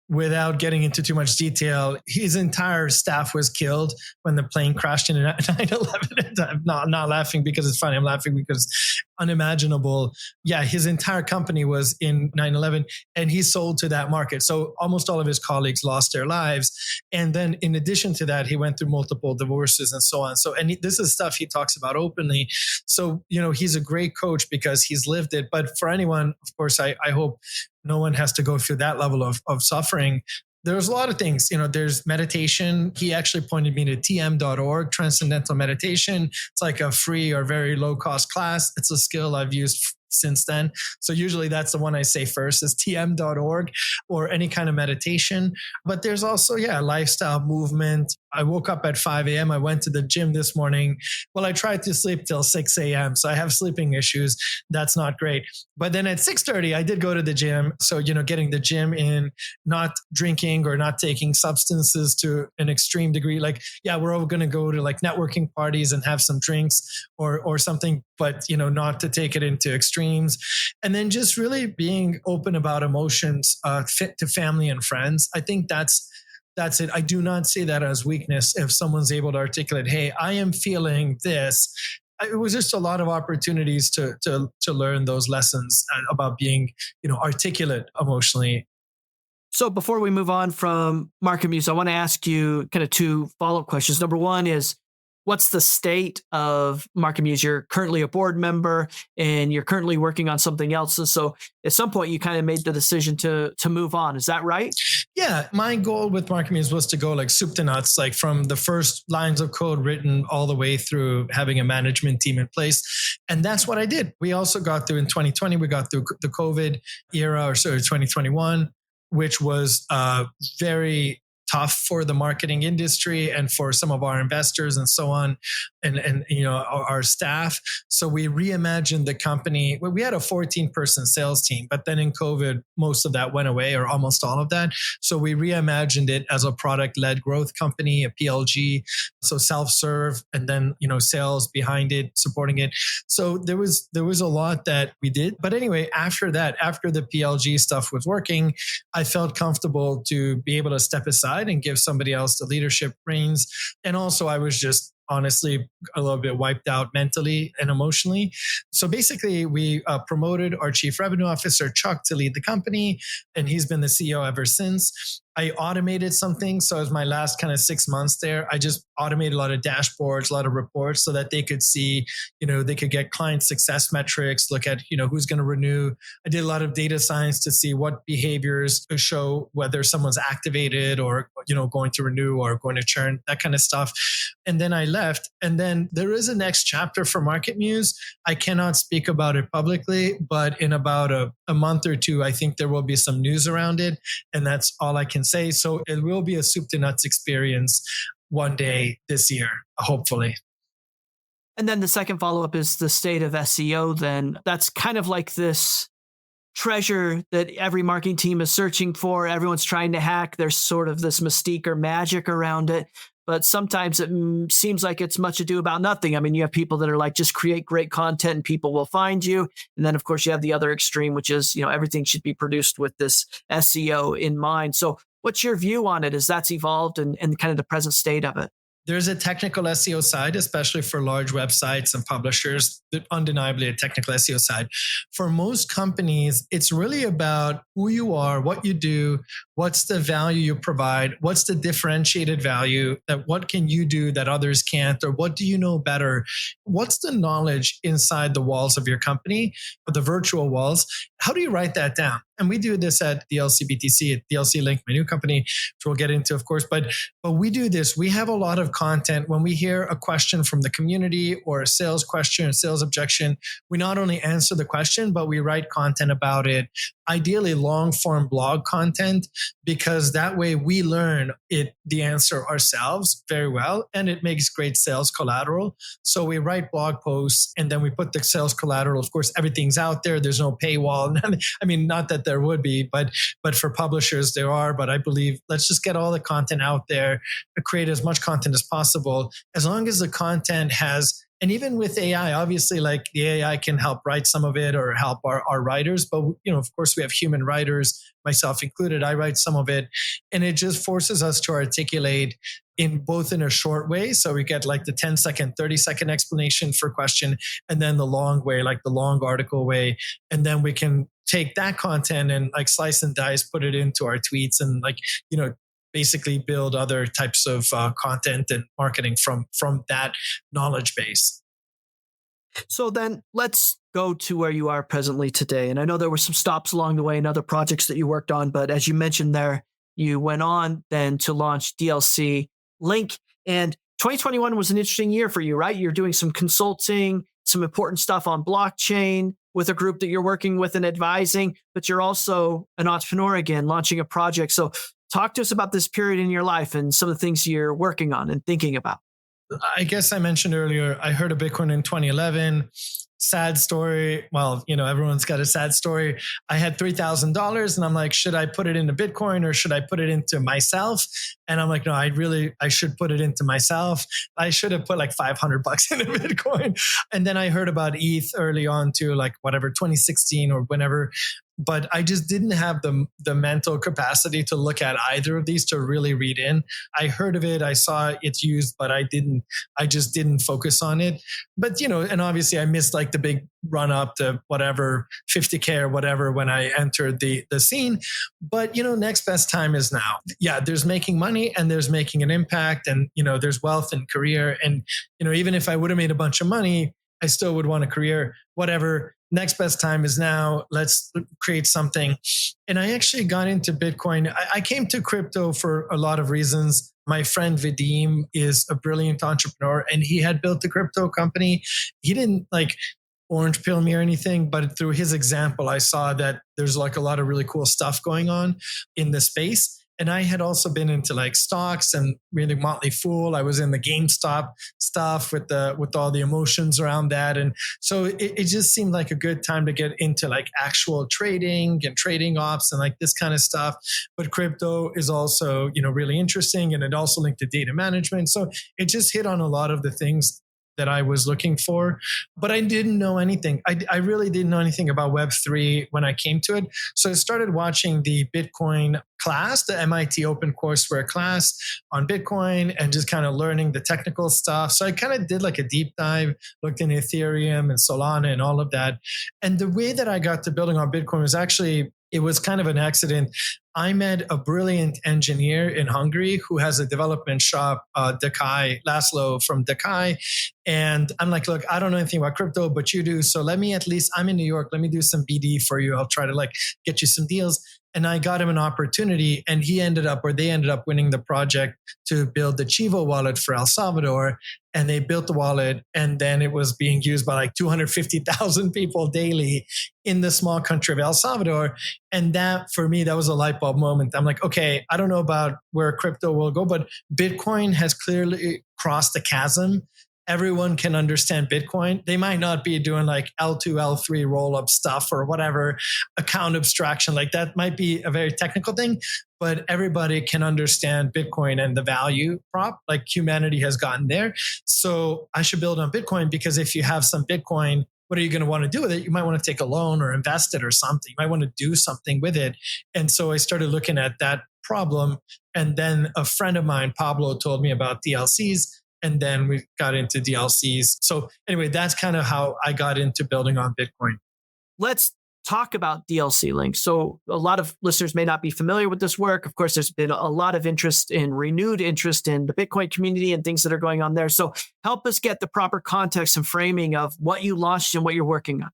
without getting into too much detail, his entire staff was killed when the plane crashed in 9/11. I'm not laughing because it's funny. I'm laughing because unimaginable. Yeah, his entire company was in 9/11 and he sold to that market. So almost all of his colleagues lost their lives. And then in addition to that, he went through multiple divorces and so on. So, this is stuff he talks about openly. So, he's a great coach because he's lived it. But for anyone, of course, I hope no one has to go through that level of suffering. There's a lot of things, there's meditation. He actually pointed me to tm.org, Transcendental Meditation. It's like a free or very low cost class. It's a skill I've used since then. So usually that's the one I say first is tm.org or any kind of meditation. But there's also, lifestyle movement. I woke up at 5 a.m. I went to the gym this morning. Well, I tried to sleep till 6 a.m. So I have sleeping issues. That's not great. But then at 6:30, I did go to the gym. So, getting the gym in, not drinking or not taking substances to an extreme degree. Like, yeah, we're all going to go to like networking parties and have some drinks or something, but, not to take it into extremes. And then just really being open about emotions fit to family and friends. I think that's it. I do not see that as weakness if someone's able to articulate, hey, I am feeling this. It was just a lot of opportunities to learn those lessons about being, articulate emotionally. So before we move on from MarketMuse, I want to ask you kind of two follow-up questions. Number one is, what's the state of MarketMuse? You're currently a board member and you're currently working on something else. So at some point you kind of made the decision to move on. Is that right? Yeah. My goal with MarketMuse was to go like soup to nuts, like from the first lines of code written all the way through having a management team in place. And that's what I did. We also got through in 2020, we got through the COVID era, or 2021, which was very tough for the marketing industry and for some of our investors and so on, and our staff. So we reimagined the company. We had a 14-person sales team, but then in COVID, most of that went away, or almost all of that. So we reimagined it as a product-led growth company, a PLG, so self-serve, and then sales behind it, supporting it. So there was a lot that we did. But anyway, after that, after the PLG stuff was working, I felt comfortable to be able to step aside and give somebody else the leadership reins. And also I was just honestly a little bit wiped out mentally and emotionally. So basically we promoted our chief revenue officer, Chuck, to lead the company. And he's been the CEO ever since. I automated some things. So as my last kind of 6 months there, I just automated a lot of dashboards, a lot of reports so that they could see, they could get client success metrics, look at, who's going to renew. I did a lot of data science to see what behaviors show whether someone's activated or, going to renew or going to churn, that kind of stuff. And then I left. And then there is a next chapter for MarketMuse. I cannot speak about it publicly, but in about a month or two, I think there will be some news around it. And that's all I can say. So it will be a soup to nuts experience one day this year, hopefully. And then the second follow-up is the state of SEO. Then that's kind of like this treasure that every marketing team is searching for. Everyone's trying to hack. There's sort of this mystique or magic around it. But sometimes it seems like it's much ado about nothing. I mean, you have people that are like, just create great content and people will find you. And then, of course, you have the other extreme, which is, everything should be produced with this SEO in mind. So what's your view on it as that's evolved and kind of the present state of it? There's a technical SEO side, especially for large websites and publishers, undeniably a technical SEO side. For most companies, it's really about who you are, what you do, what's the value you provide, what's the differentiated value, that what can you do that others can't, or what do you know better? What's the knowledge inside the walls of your company, or the virtual walls? How do you write that down? And we do this at DLC.BTC, at DLC.Link, my new company, which we'll get into, of course. But we do this. We have a lot of content. When we hear a question from the community or a sales question, a sales objection, we not only answer the question, but we write content about it. Ideally, long-form blog content, because that way we learn the answer ourselves very well, and it makes great sales collateral. So we write blog posts, and then we put the sales collateral. Of course, everything's out there. There's no paywall. I mean, not that there would be, but for publishers there are. But I believe let's just get all the content out there, create as much content as possible, as long as the content has. And even with AI, obviously, like the AI can help write some of it or help our writers. But, of course, we have human writers, myself included. I write some of it. And it just forces us to articulate in a short way. So we get like the 10-second, 30-second explanation for question, and then the long way, like the long article way. And then we can take that content and like slice and dice, put it into our tweets and basically build other types of content and marketing from that knowledge base. So then let's go to where you are presently today. And I know there were some stops along the way and other projects that you worked on, but as you mentioned there, you went on then to launch DLC.Link. And 2021 was an interesting year for you, right? You're doing some consulting, some important stuff on blockchain with a group that you're working with and advising, but you're also an entrepreneur again, launching a project. So Talk to us about this period in your life and some of the things you're working on and thinking about. I guess I mentioned earlier, I heard of Bitcoin in 2011. Sad story. Well, everyone's got a sad story. I had $3,000 and I'm like, should I put it into Bitcoin or should I put it into myself? And I'm like, no, I should put it into myself. I should have put like $500 into Bitcoin. And then I heard about ETH early on too, like 2016 or whenever. But I just didn't have the mental capacity to look at either of these to really read in. I heard of it, I saw it used, but I just didn't focus on it. But, and obviously I missed like the big run up to whatever, 50K or whatever when I entered the scene. But, next best time is now. Yeah, there's making money and there's making an impact and, there's wealth and career. And, even if I would have made a bunch of money, I still would want a career, whatever. Next best time is now. Let's create something. And I actually got into Bitcoin. I came to crypto for a lot of reasons. My friend Vadim is a brilliant entrepreneur and he had built a crypto company. He didn't like orange pill me or anything, but through his example, I saw that there's like a lot of really cool stuff going on in the space. And I had also been into like stocks and really Motley Fool. I was in the GameStop stuff with all the emotions around that. And so it just seemed like a good time to get into like actual trading and trading ops and like this kind of stuff. But crypto is also, really interesting. And it also linked to data management. So it just hit on a lot of the things that I was looking for, but I didn't know anything. I really didn't know anything about Web3 when I came to it. So I started watching the Bitcoin class, the MIT OpenCourseWare class on Bitcoin and just kind of learning the technical stuff. So I kind of did like a deep dive, looked into Ethereum and Solana and all of that. And the way that I got to building on Bitcoin was actually, it was kind of an accident. I met a brilliant engineer in Hungary who has a development shop, DeFi, Laszlo from DeFi. And I'm like, look, I don't know anything about crypto, but you do. So let me I'm in New York. Let me do some BD for you. I'll try to like get you some deals. And I got him an opportunity and they ended up winning the project to build the Chivo wallet for El Salvador. And they built the wallet and then it was being used by like 250,000 people daily in the small country of El Salvador. And that for me, that was a light bulb moment. I'm like, okay, I don't know about where crypto will go, but Bitcoin has clearly crossed the chasm. Everyone can understand Bitcoin. They might not be doing like L2, L3 roll-up stuff or whatever, account abstraction. Like that might be a very technical thing, but everybody can understand Bitcoin and the value prop. Like humanity has gotten there. So I should build on Bitcoin because if you have some Bitcoin, what are you going to want to do with it? You might want to take a loan or invest it or something. You might want to do something with it. And so I started looking at that problem. And then a friend of mine, Pablo, told me about DLCs. And then we got into DLCs. So anyway, that's kind of how I got into building on Bitcoin. Let's talk about DLC.Link. So a lot of listeners may not be familiar with this work. Of course, there's been a lot of renewed interest in the Bitcoin community and things that are going on there. So help us get the proper context and framing of what you launched and what you're working on.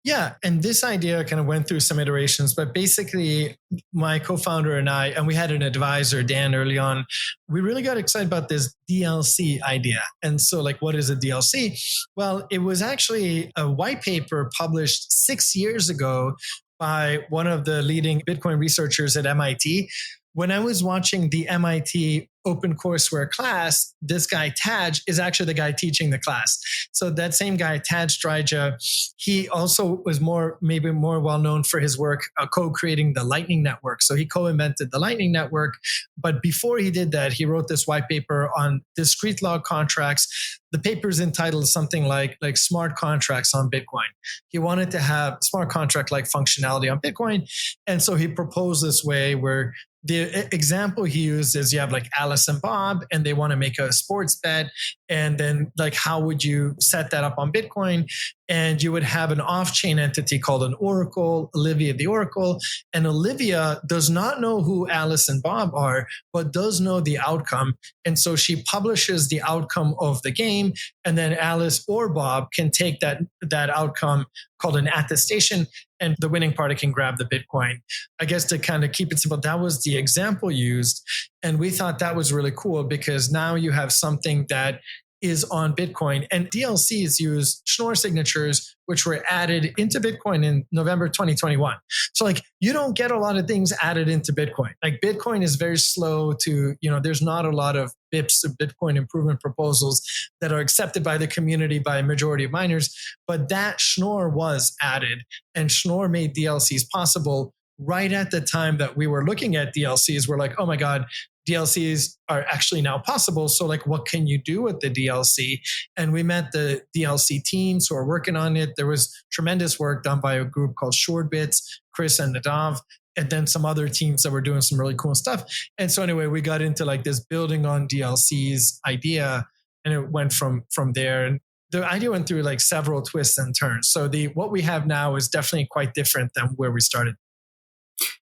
Yeah. And this idea kind of went through some iterations, but basically my co-founder and we had an advisor, Dan, early on. We really got excited about this DLC idea. And so like, what is a DLC? Well, it was actually a white paper published 6 years ago by one of the leading Bitcoin researchers at MIT. When I was watching the MIT OpenCourseWare class, this guy, Taj, is actually the guy teaching the class. So that same guy, Taj Strija, he also was maybe more well-known for his work co-creating the Lightning Network. So he co-invented the Lightning Network. But before he did that, he wrote this white paper on Discreet Log Contracts. The paper is entitled something like smart contracts on Bitcoin. He wanted to have smart contract-like functionality on Bitcoin. And so he proposed this way where the example he used is you have like Alice and Bob and they want to make a sports bet. And then like, how would you set that up on Bitcoin? And you would have an off-chain entity called an Oracle, Olivia the Oracle. And Olivia does not know who Alice and Bob are, but does know the outcome. And so she publishes the outcome of the game. And then Alice or Bob can take that outcome called an attestation, and the winning party can grab the Bitcoin. I guess to kind of keep it simple, that was the example used. And we thought that was really cool because now you have something that is on Bitcoin. And DLCs use Schnorr signatures, which were added into Bitcoin in November 2021. So like you don't get a lot of things added into Bitcoin. Like Bitcoin is very slow to, there's not a lot of BIPs, Bitcoin improvement proposals that are accepted by the community by a majority of miners. But that Schnorr was added, and Schnorr made DLCs possible right at the time that we were looking at DLCs. We're like, oh my God, DLCs are actually now possible. So like, what can you do with the DLC? And we met the DLC teams who are working on it. There was tremendous work done by a group called Shortbits, Chris and Nadav, and then some other teams that were doing some really cool stuff. And so anyway, we got into like this building on DLCs idea, and it went from there. And the idea went through like several twists and turns. So what we have now is definitely quite different than where we started.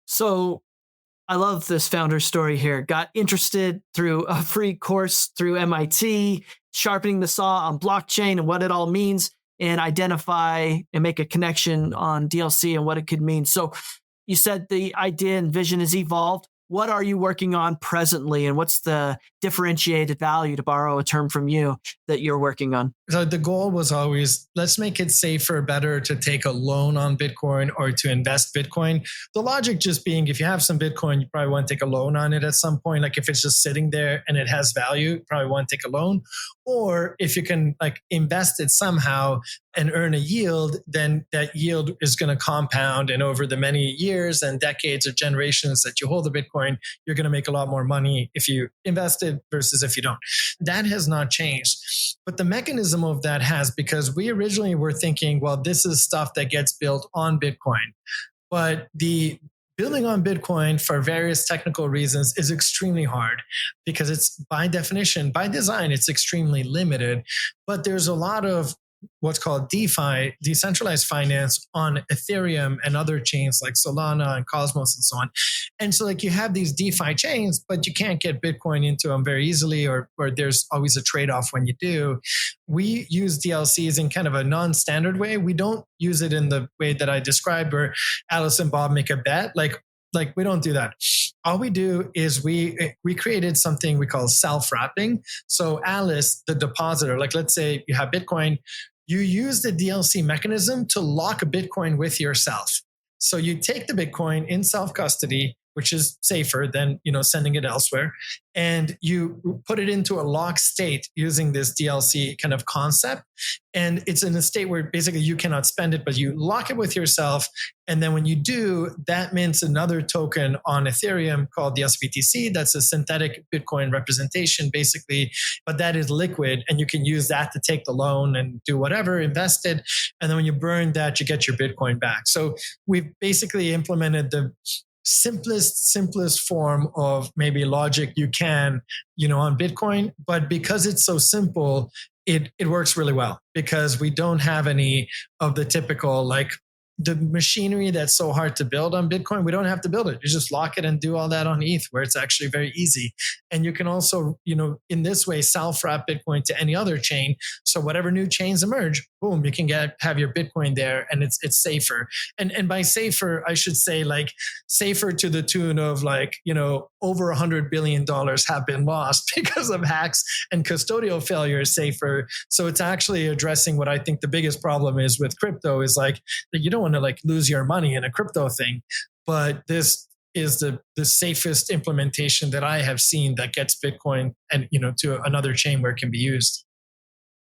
So I love this founder story here. Got interested through a free course through MIT, sharpening the saw on blockchain and what it all means, and identify and make a connection on DLC and what it could mean. So you said the idea and vision has evolved. What are you working on presently, and what's the differentiated value, to borrow a term from you, that you're working on? So the goal was always, let's make it safer, better to take a loan on Bitcoin or to invest Bitcoin. The logic just being, if you have some Bitcoin, you probably want to take a loan on it at some point. Like if it's just sitting there and it has value, you probably want to take a loan. Or if you can like invest it somehow and earn a yield, then that yield is going to compound. And over the many years and decades or generations that you hold the Bitcoin, you're going to make a lot more money if you invest it versus if you don't. That has not changed. But the mechanism of that has, because we originally were thinking, well, this is stuff that gets built on Bitcoin. But the building on Bitcoin for various technical reasons is extremely hard, because it's by definition, by design, it's extremely limited. But there's a lot of what's called DeFi, decentralized finance, on Ethereum and other chains like Solana and Cosmos and so on. And so like you have these DeFi chains, but you can't get Bitcoin into them very easily, or there's always a trade-off when you do. We use DLCs in kind of a non-standard way. We don't use it in the way that I described, where Alice and Bob make a bet. Like we don't do that. All we do is we created something we call self-wrapping. So Alice, the depositor, like let's say you have Bitcoin, you use the DLC mechanism to lock a Bitcoin with yourself. So you take the Bitcoin in self-custody, which is safer than sending it elsewhere, and you put it into a locked state using this DLC kind of concept. And it's in a state where basically you cannot spend it, but you lock it with yourself. And then when you do, that mints another token on Ethereum called the SBTC. That's a synthetic Bitcoin representation, basically, but that is liquid, and you can use that to take the loan and do whatever, invest it. And then when you burn that, you get your Bitcoin back. So we've basically implemented the simplest form of maybe logic you can, on Bitcoin. But because it's so simple, it works really well, because we don't have any of the typical, like the machinery that's so hard to build on Bitcoin. We don't have to build it. You just lock it and do all that on ETH, where it's actually very easy. And you can also, in this way, self-wrap Bitcoin to any other chain. So whatever new chains emerge, boom, you can have your Bitcoin there, and it's safer. And by safer, I should say like safer to the tune of like, over $100 billion have been lost because of hacks and custodial failures. Safer. So it's actually addressing what I think the biggest problem is with crypto, is like that you don't want to like lose your money in a crypto thing. But this is the safest implementation that I have seen that gets Bitcoin and to another chain where it can be used.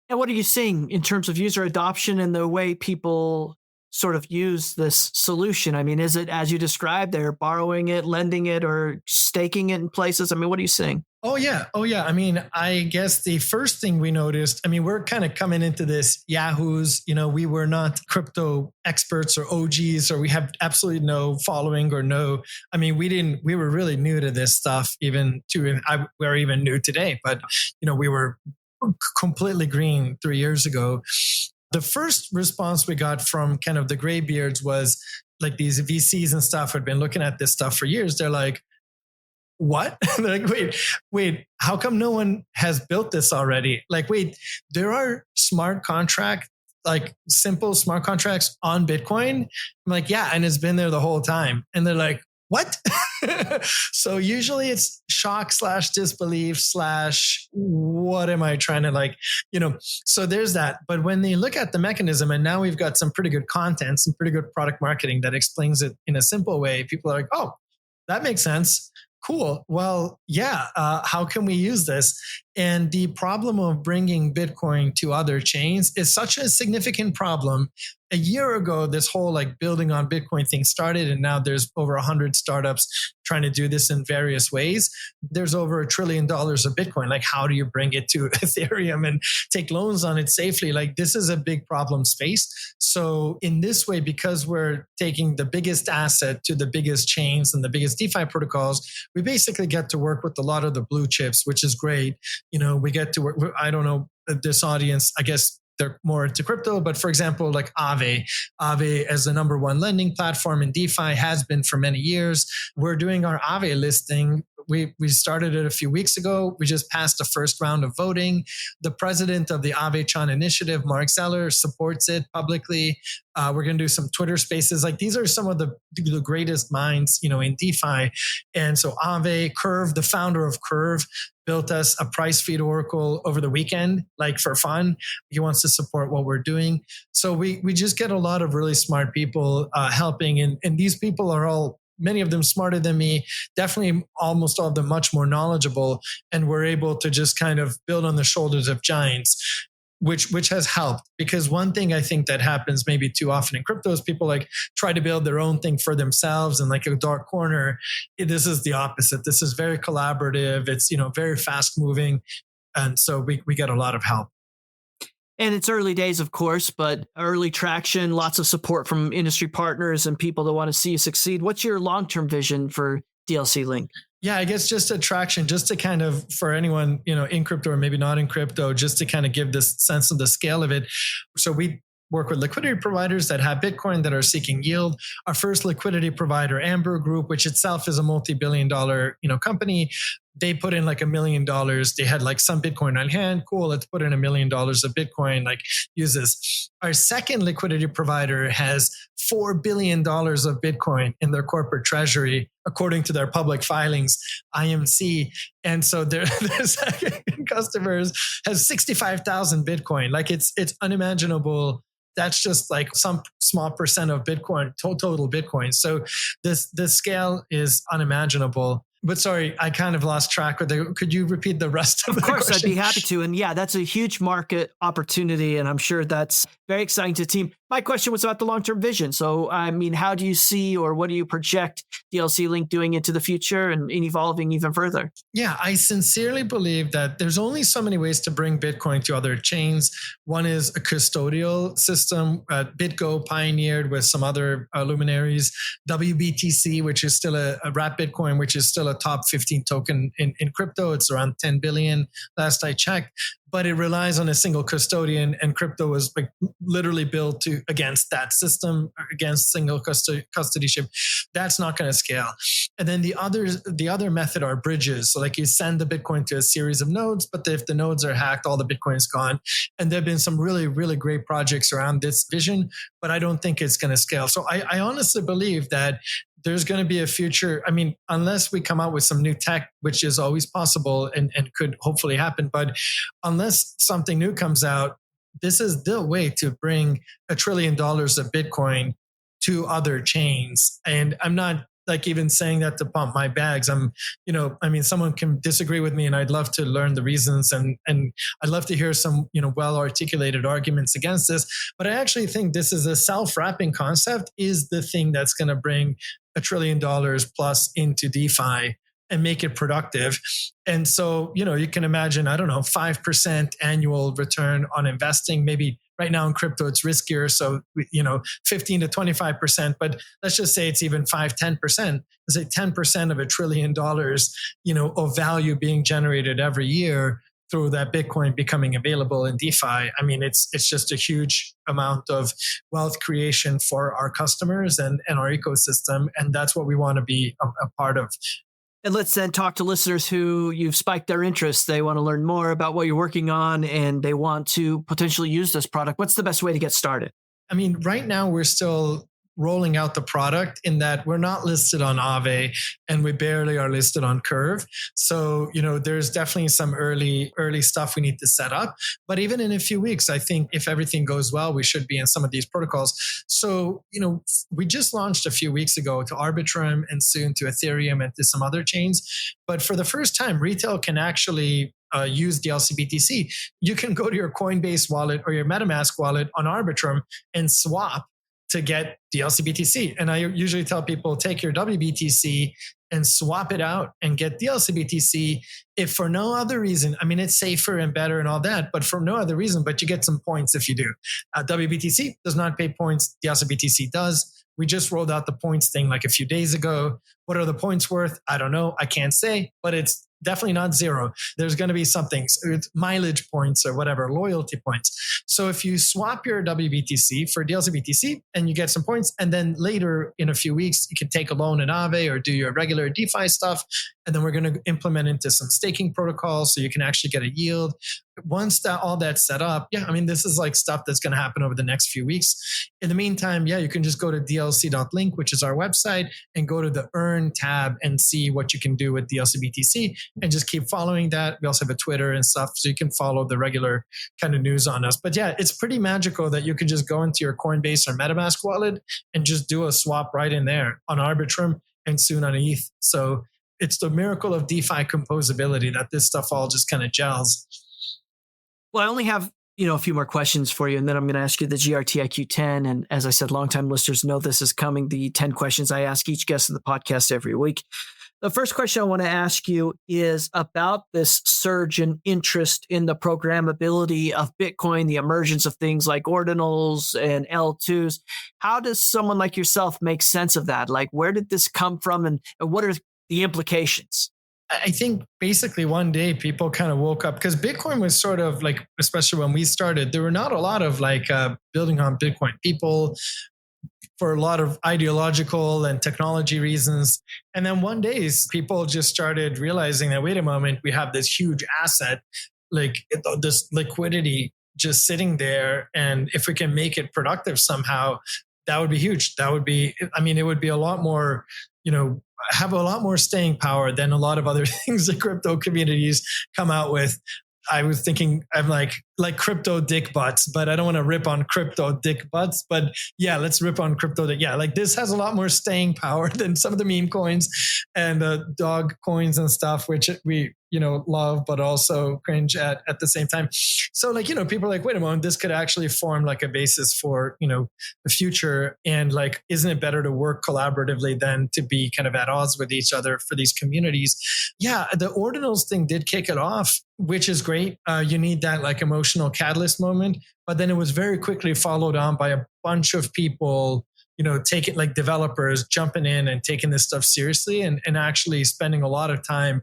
And what are you seeing in terms of user adoption and the way people sort of use this solution? I mean, is it as you described, they're borrowing it, lending it, or staking it in places? I mean, what are you seeing? Oh, yeah. I mean, I guess the first thing we noticed, we're kind of coming into this Yahoos, we were not crypto experts or OGs, or we have absolutely no following we were really new to this stuff, we're even new today, but, we were completely green 3 years ago. The first response we got from kind of the graybeards was like these VCs and stuff had been looking at this stuff for years. They're like, what? They're like, wait, how come no one has built this already? Like, wait, there are smart contract, like simple smart contracts on Bitcoin? I'm like, yeah, and it's been there the whole time. And they're like, what? So usually it's shock / disbelief / what am I trying to so there's that. But when they look at the mechanism, and now we've got some pretty good content, some pretty good product marketing that explains it in a simple way, people are like, oh, that makes sense. Cool. Well, yeah. How can we use this? And the problem of bringing Bitcoin to other chains is such a significant problem. A year ago, this whole building on Bitcoin thing started, and now there's over 100 startups trying to do this in various ways. There's over $1 trillion of Bitcoin. How do you bring it to Ethereum and take loans on it safely? This is a big problem space. So in this way, because we're taking the biggest asset to the biggest chains and the biggest DeFi protocols, we basically get to work with a lot of the blue chips, which is great. We get to work, I don't know, this audience, I guess they're more into crypto, but for example, Aave as the number one lending platform in DeFi has been for many years. We're doing our Aave listing. We started it a few weeks ago. We just passed the first round of voting. The president of the Aave-chan initiative, Mark Zeller, supports it publicly. We're going to do some Twitter spaces. These are some of the greatest minds, in DeFi. And so Aave, Curve, the founder of Curve, built us a price feed oracle over the weekend, for fun. He wants to support what we're doing. So we just get a lot of really smart people helping. And these people are all, many of them smarter than me, definitely almost all of them much more knowledgeable. And we're able to just kind of build on the shoulders of giants, which has helped. Because one thing I think that happens maybe too often in crypto is people try to build their own thing for themselves and a dark corner. This is the opposite. This is very collaborative. It's, very fast moving. And so we get a lot of help. And it's early days, of course, but early traction, lots of support from industry partners and people that want to see you succeed. What's your long-term vision for DLC.Link? Yeah, I guess just attraction, just to kind of, for anyone, in crypto or maybe not in crypto, just to kind of give this sense of the scale of it. So we work with liquidity providers that have Bitcoin that are seeking yield. Our first liquidity provider, Amber Group, which itself is a multi-billion-dollar, company, they put in $1 million. They had some Bitcoin on hand. Cool, let's put in $1 million of Bitcoin, use this. Our second liquidity provider has $4 billion of Bitcoin in their corporate treasury, according to their public filings, IMC. And so their second customers has 65,000 Bitcoin. It's unimaginable. That's just some small percent of Bitcoin, total Bitcoin. So the scale is unimaginable. But sorry, I kind of lost track with it. Could you repeat the rest of the question? Of course, I'd be happy to. And yeah, that's a huge market opportunity. And I'm sure that's very exciting to the team. My question was about the long-term vision. So, how do you see, or what do you project DLC.Link doing into the future and evolving even further? Yeah, I sincerely believe that there's only so many ways to bring Bitcoin to other chains. One is a custodial system. BitGo pioneered with some other luminaries. WBTC, which is still a wrap Bitcoin, which is still a top 15 token in crypto. It's around 10 billion last I checked. But it relies on a single custodian, and crypto was literally built against that system, against single custodyship. That's not going to scale. And then the other method are bridges. So you send the Bitcoin to a series of nodes, but if the nodes are hacked, all the Bitcoin is gone. And there have been some really, really great projects around this vision, but I don't think it's going to scale. So I honestly believe that there's going to be a future. Unless we come out with some new tech, which is always possible and could hopefully happen. But unless something new comes out, this is the way to bring $1 trillion of Bitcoin to other chains. And I'm not even saying that to pump my bags. Someone can disagree with me, and I'd love to learn the reasons, and I'd love to hear some, well-articulated arguments against this. But I actually think this is a self-wrapping concept is the thing that's going to bring $1 trillion plus into DeFi and make it productive. And so, you can imagine, 5% annual return on investing. Maybe right now in crypto, it's riskier. So, 15 to 25%, but let's just say it's even 10%. Let's say 10% of $1 trillion, of value being generated every year through that Bitcoin becoming available in DeFi. It's just a huge amount of wealth creation for our customers and our ecosystem. And that's what we want to be a part of. And let's then talk to listeners who you've spiked their interest. They want to learn more about what you're working on and they want to potentially use this product. What's the best way to get started? Right now we're still rolling out the product in that we're not listed on Aave and we barely are listed on Curve. So, there's definitely some early stuff we need to set up. But even in a few weeks, I think if everything goes well, we should be in some of these protocols. So, we just launched a few weeks ago to Arbitrum and soon to Ethereum and to some other chains. But for the first time, retail can actually use DLC.BTC. You can go to your Coinbase wallet or your MetaMask wallet on Arbitrum and swap to get DLC.BTC. And I usually tell people, take your WBTC and swap it out and get DLC.BTC. If for no other reason, I mean, it's safer and better and all that, but for no other reason, but you get some points if you do. WBTC does not pay points. DLC.BTC does. We just rolled out the points thing like a few days ago. What are the points worth? I don't know. I can't say, but it's definitely not zero. There's going to be something, mileage points or whatever, loyalty points. So if you swap your WBTC for DLC.BTC and you get some points, and then later in a few weeks, you can take a loan in Aave or do your regular DeFi stuff. And then we're going to implement into some staking protocols so you can actually get a yield. Once all that's set up, this is like stuff that's going to happen over the next few weeks. In the meantime, you can just go to DLC.Link, which is our website, and go to the Earn tab and see what you can do with DLC.BTC and just keep following that. We also have a Twitter and stuff, so you can follow the regular kind of news on us. But it's pretty magical that you can just go into your Coinbase or MetaMask wallet and just do a swap right in there on Arbitrum and soon on ETH. So it's the miracle of DeFi composability that this stuff all just kind of gels. Well, I only have a few more questions for you, and then I'm going to ask you the GRTiQ 10. And as I said, longtime listeners know this is coming. The 10 questions I ask each guest of the podcast every week. The first question I want to ask you is about this surge in interest in the programmability of Bitcoin, the emergence of things like ordinals and L2s. How does someone like yourself make sense of that? Like, where did this come from, and what are the implications? I think basically one day people kind of woke up because Bitcoin was sort of like, especially when we started, there were not a lot of building on Bitcoin. People, for a lot of ideological and technology reasons. And then one day people just started realizing that, wait a moment, we have this huge asset, like this liquidity just sitting there. And if we can make it productive somehow, that would be huge. That would be, it would be a lot more, have a lot more staying power than a lot of other things the crypto communities come out with. I was thinking, I'm like crypto dick butts, but I don't want to rip on crypto dick butts. But let's rip on crypto. This has a lot more staying power than some of the meme coins and dog coins and stuff, which we love, but also cringe at the same time. So people are like, wait a moment, this could actually form like a basis for, the future. And isn't it better to work collaboratively than to be kind of at odds with each other for these communities? Yeah, the ordinals thing did kick it off, which is great. You need that emotional catalyst moment, but then it was very quickly followed on by a bunch of people taking developers jumping in and taking this stuff seriously and actually spending a lot of time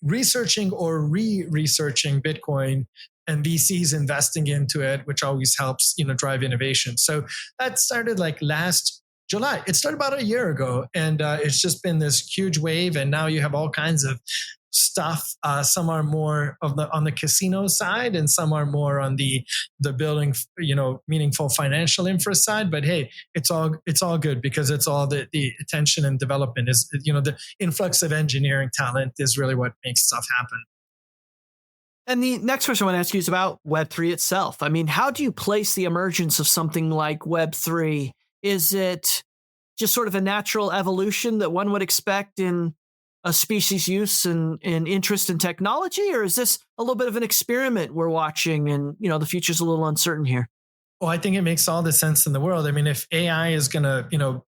researching or re-researching Bitcoin and VCs investing into it, which always helps, drive innovation. So that started last July. It started about a year ago, and it's just been this huge wave. And now you have all kinds of stuff. Some are more on the casino side, and some are more on the building, meaningful financial infra side. But hey, it's all good because it's all the attention and development is, the influx of engineering talent is really what makes stuff happen. And the next question I want to ask you is about Web3 itself. How do you place the emergence of something like Web3? Is it just sort of a natural evolution that one would expect in a species use and interest in technology, or is this a little bit of an experiment we're watching and, the future's a little uncertain here? Well, I think it makes all the sense in the world. If AI is going to,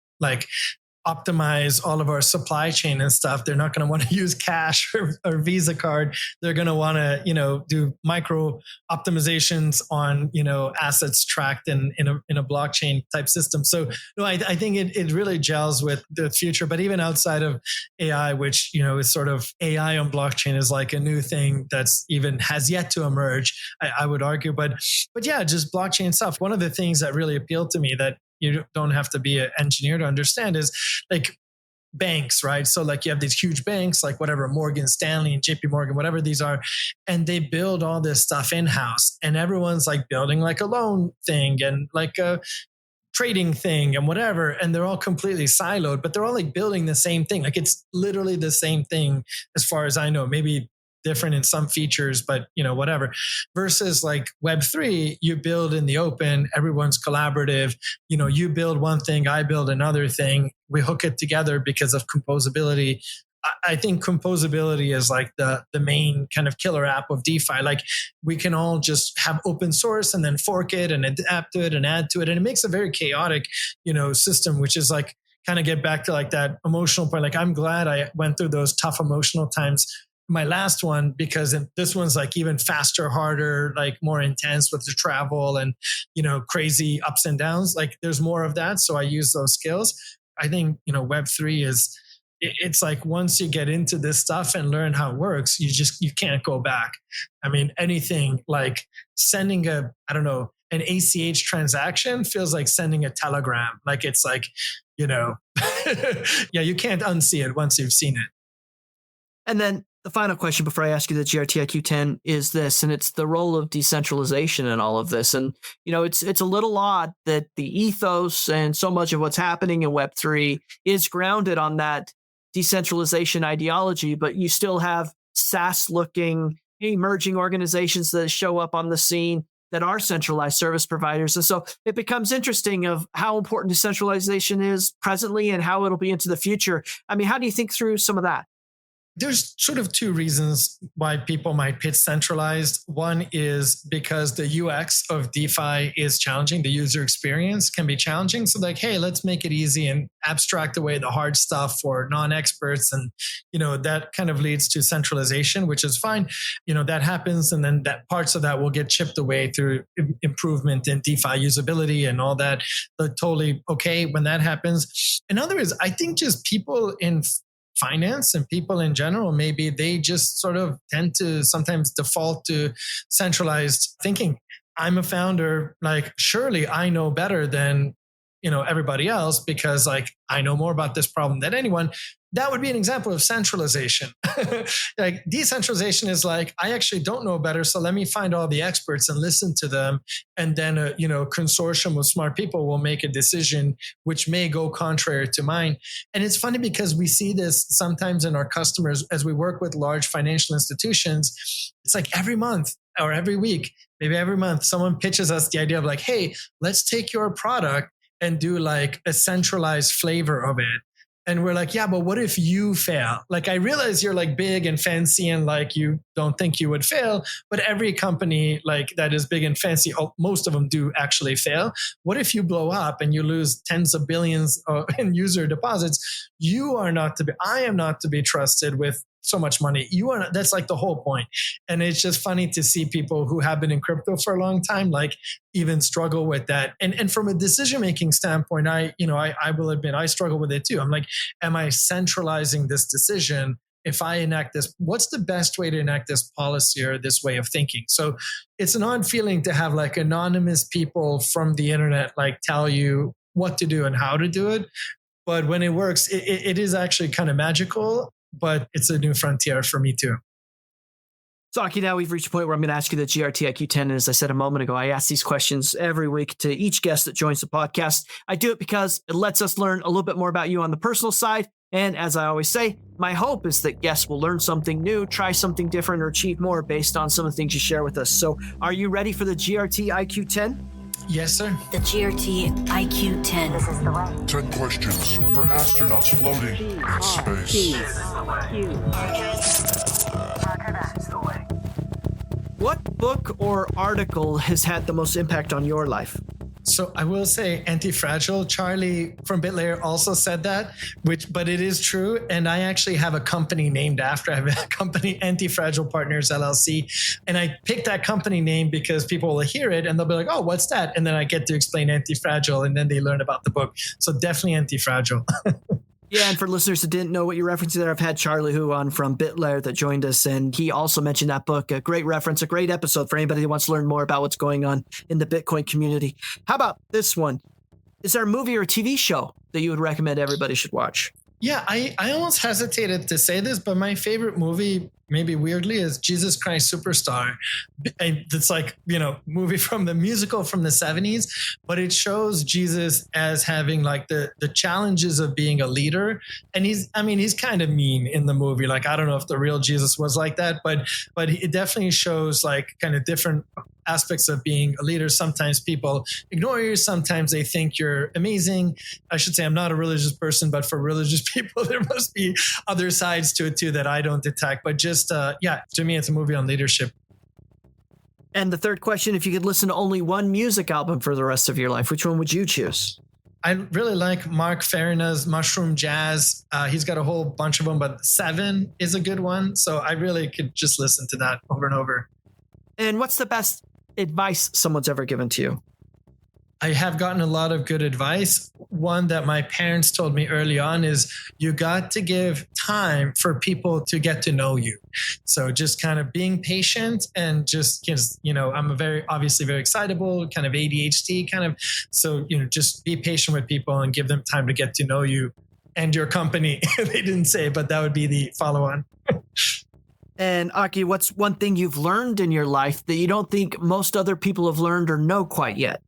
optimize all of our supply chain and stuff, they're not going to want to use cash or Visa card. They're going to want to, do micro optimizations on, assets tracked in a blockchain type system. So no, I think it really gels with the future. But even outside of AI, which, is sort of AI on blockchain is like a new thing that's even has yet to emerge, I would argue. But just blockchain stuff. One of the things that really appealed to me that you don't have to be an engineer to understand is banks, right? So you have these huge banks, whatever, Morgan Stanley and JP Morgan, whatever these are, and they build all this stuff in-house, and everyone's building a loan thing and a trading thing and whatever, and they're all completely siloed, but they're all like building the same thing. Like it's literally the same thing as far as I know, maybe different in some features, but whatever. Versus like Web3, you build in the open, everyone's collaborative. You build one thing, I build another thing. We hook it together because of composability. I think composability is like the main kind of killer app of DeFi. Like we can all just have open source and then fork it and adapt to it and add to it. And it makes a very chaotic, system, which is like kind of get back to like that emotional point. Like I'm glad I went through those tough emotional times. My last one, because this one's like even faster, harder, like more intense with the travel and, crazy ups and downs. Like there's more of that. So I use those skills. I think, Web3 is, it's like once you get into this stuff and learn how it works, you can't go back. I mean, anything like sending an ACH transaction feels like sending a telegram. Like it's like, yeah, you can't unsee it once you've seen it. And then the final question before I ask you the GRTiQ 10 is this, and it's the role of decentralization in all of this. And, it's a little odd that the ethos and so much of what's happening in Web3 is grounded on that decentralization ideology, but you still have SaaS-looking emerging organizations that show up on the scene that are centralized service providers. And so it becomes interesting of how important decentralization is presently and how it'll be into the future. I mean, how do you think through some of that? There's sort of two reasons why people might pitch centralized. One is because the UX of DeFi is challenging. The user experience can be challenging. So like, hey, let's make it easy and abstract away the hard stuff for non-experts. And, that kind of leads to centralization, which is fine. That happens. And then that parts of that will get chipped away through improvement in DeFi usability and all that. But totally okay when that happens. Another is, I think just people in finance and people in general, maybe they just sort of tend to sometimes default to centralized thinking. I'm a founder, like surely I know better than, everybody else because like I know more about this problem than anyone. That would be an example of centralization. Like decentralization is like, I actually don't know better. So let me find all the experts and listen to them. And then a consortium of smart people will make a decision which may go contrary to mine. And it's funny because we see this sometimes in our customers as we work with large financial institutions. It's like every month or every week, maybe every month, someone pitches us the idea of like, hey, let's take your product and do like a centralized flavor of it. And we're like, yeah, but what if you fail? Like, I realize you're like big and fancy and like you don't think you would fail, but every company like that is big and fancy, most of them do actually fail. What if you blow up and you lose tens of billions in user deposits? I am not to be trusted with so much money. That's like the whole point. And it's just funny to see people who have been in crypto for a long time, like even struggle with that. And from a decision-making standpoint, I will admit I struggle with it too. I'm like, am I centralizing this decision? If I enact this, what's the best way to enact this policy or this way of thinking? So it's an odd feeling to have like anonymous people from the internet, like tell you what to do and how to do it. But when it works, it is actually kind of magical. But it's a new frontier for me too. So Aki, now we've reached a point where I'm going to ask you the GRTiQ 10. And as I said a moment ago, I ask these questions every week to each guest that joins the podcast. I do it because it lets us learn a little bit more about you on the personal side. And as I always say, my hope is that guests will learn something new, try something different, or achieve more based on some of the things you share with us. So are you ready for the GRTiQ 10? Yes, sir. The GRTiQ 10. This is the way. 10 questions for astronauts floating in space. What book or article has had the most impact on your life? So I will say Anti-Fragile. Charlie from BitLayer also said that, but it is true. And I actually have a company named after. I have a company, Anti-Fragile Partners, LLC. And I picked that company name because people will hear it and they'll be like, oh, what's that? And then I get to explain Anti-Fragile and then they learn about the book. So definitely Anti-Fragile. Yeah, and for listeners who didn't know what you're referencing there, I've had Charlie Hu on from BitLayer that joined us, and he also mentioned that book. A great reference, a great episode for anybody who wants to learn more about what's going on in the Bitcoin community. How about this one? Is there a movie or a TV show that you would recommend everybody should watch? Yeah, I almost hesitated to say this, but my favorite movie maybe weirdly, is Jesus Christ Superstar. It's like, movie from the musical from the 70s, but it shows Jesus as having like the challenges of being a leader. And he's kind of mean in the movie. Like, I don't know if the real Jesus was like that, but it definitely shows like kind of different aspects of being a leader. Sometimes people ignore you. Sometimes they think you're amazing. I should say I'm not a religious person, but for religious people, there must be other sides to it too that I don't detect. But just, to me, it's a movie on leadership. And the third question, if you could listen to only one music album for the rest of your life, which one would you choose? I really like Mark Farina's Mushroom Jazz. He's got a whole bunch of them, but 7 is a good one. So I really could just listen to that over and over. And what's the best advice someone's ever given to you? I have gotten a lot of good advice. One that my parents told me early on is you got to give time for people to get to know you. So just kind of being patient and just, I'm obviously very excitable, kind of ADHD kind of. So, just be patient with people and give them time to get to know you and your company. They didn't say, but that would be the follow-on. And Aki, what's one thing you've learned in your life that you don't think most other people have learned or know quite yet?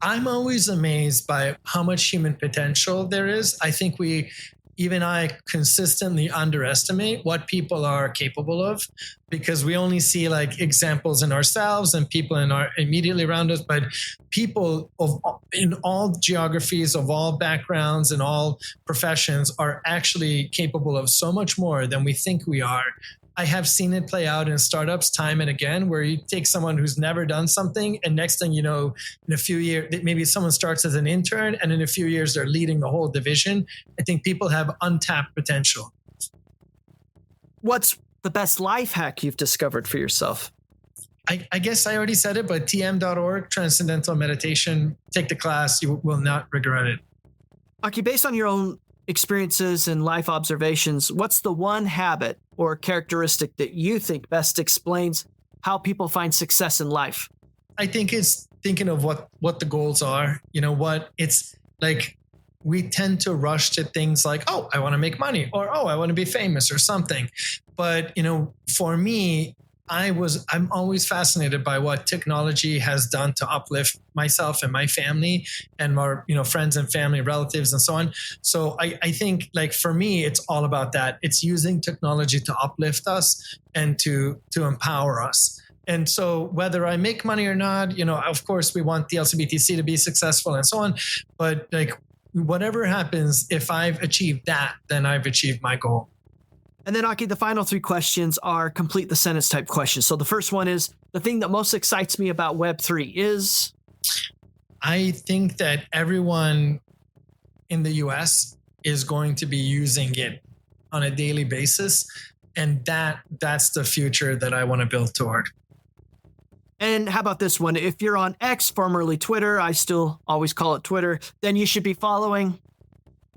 I'm always amazed by how much human potential there is. I think I consistently underestimate what people are capable of, because we only see like examples in ourselves and people immediately around us, but people in all geographies, of all backgrounds and all professions are actually capable of so much more than we think we are. I have seen it play out in startups time and again, where you take someone who's never done something, and next thing you know, in a few years, maybe someone starts as an intern, and in a few years, they're leading the whole division. I think people have untapped potential. What's the best life hack you've discovered for yourself? I guess I already said it, but tm.org, Transcendental Meditation, take the class. You will not regret it. Aki, based on your own experiences and life observations, what's the one habit or characteristic that you think best explains how people find success in life? I think it's thinking of what the goals are. It's like we tend to rush to things like, oh, I want to make money, or, oh, I want to be famous or something. But, for me, I'm always fascinated by what technology has done to uplift myself and my family and our, friends and family, relatives and so on. So I think like for me, it's all about that. It's using technology to uplift us and to empower us. And so whether I make money or not, of course we want DLC.BTC to be successful and so on. But like whatever happens, if I've achieved that, then I've achieved my goal. And then, Aki, the final 3 questions are complete the sentence type questions. So the first one is, the thing that most excites me about Web3 is? I think that everyone in the US is going to be using it on a daily basis. And that's the future that I want to build toward. And how about this one? If you're on X, formerly Twitter, I still always call it Twitter, then you should be following.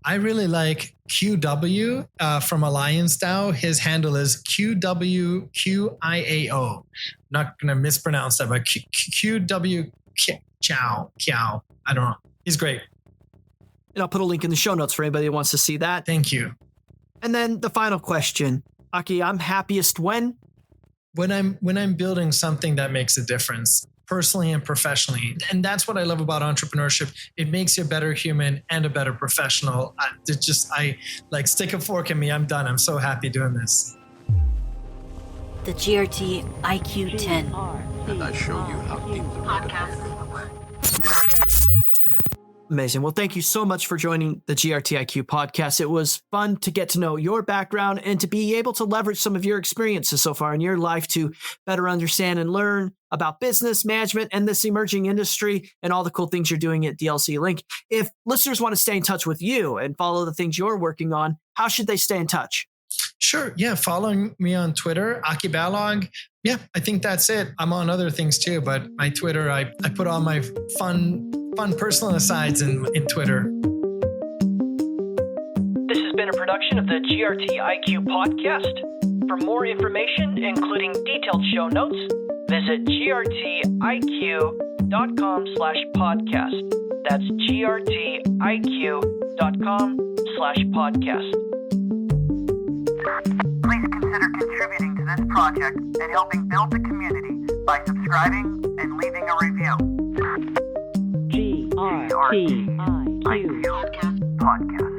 I really like QW from Alliance DAO. His handle is QWQIAO. I'm not going to mispronounce that, but QW Chow. I don't know. He's great. And I'll put a link in the show notes for anybody who wants to see that. Thank you. And then the final question, Aki, I'm happiest when? When I'm building something that makes a difference, personally and professionally. And that's what I love about entrepreneurship. It makes you a better human and a better professional. I like stick a fork in me. I'm done. I'm so happy doing this. The GRTiQ 10. And I show you how deep the Podcast. Amazing. Well, thank you so much for joining the GRTiQ podcast. It was fun to get to know your background and to be able to leverage some of your experiences so far in your life to better understand and learn about business management and this emerging industry and all the cool things you're doing at DLC.Link. If listeners want to stay in touch with you and follow the things you're working on, how should they stay in touch? Sure. Yeah. Following me on Twitter, Aki Balogh. Yeah, I think that's it. I'm on other things too, but my Twitter, I put all my fun personal asides in Twitter. This has been a production of the GRTiQ podcast. For more information, including detailed show notes, visit grtiq.com/podcast. That's grtiq.com/podcast. Please consider contributing to project and helping build the community by subscribing and leaving a review. GRTiQ Podcast.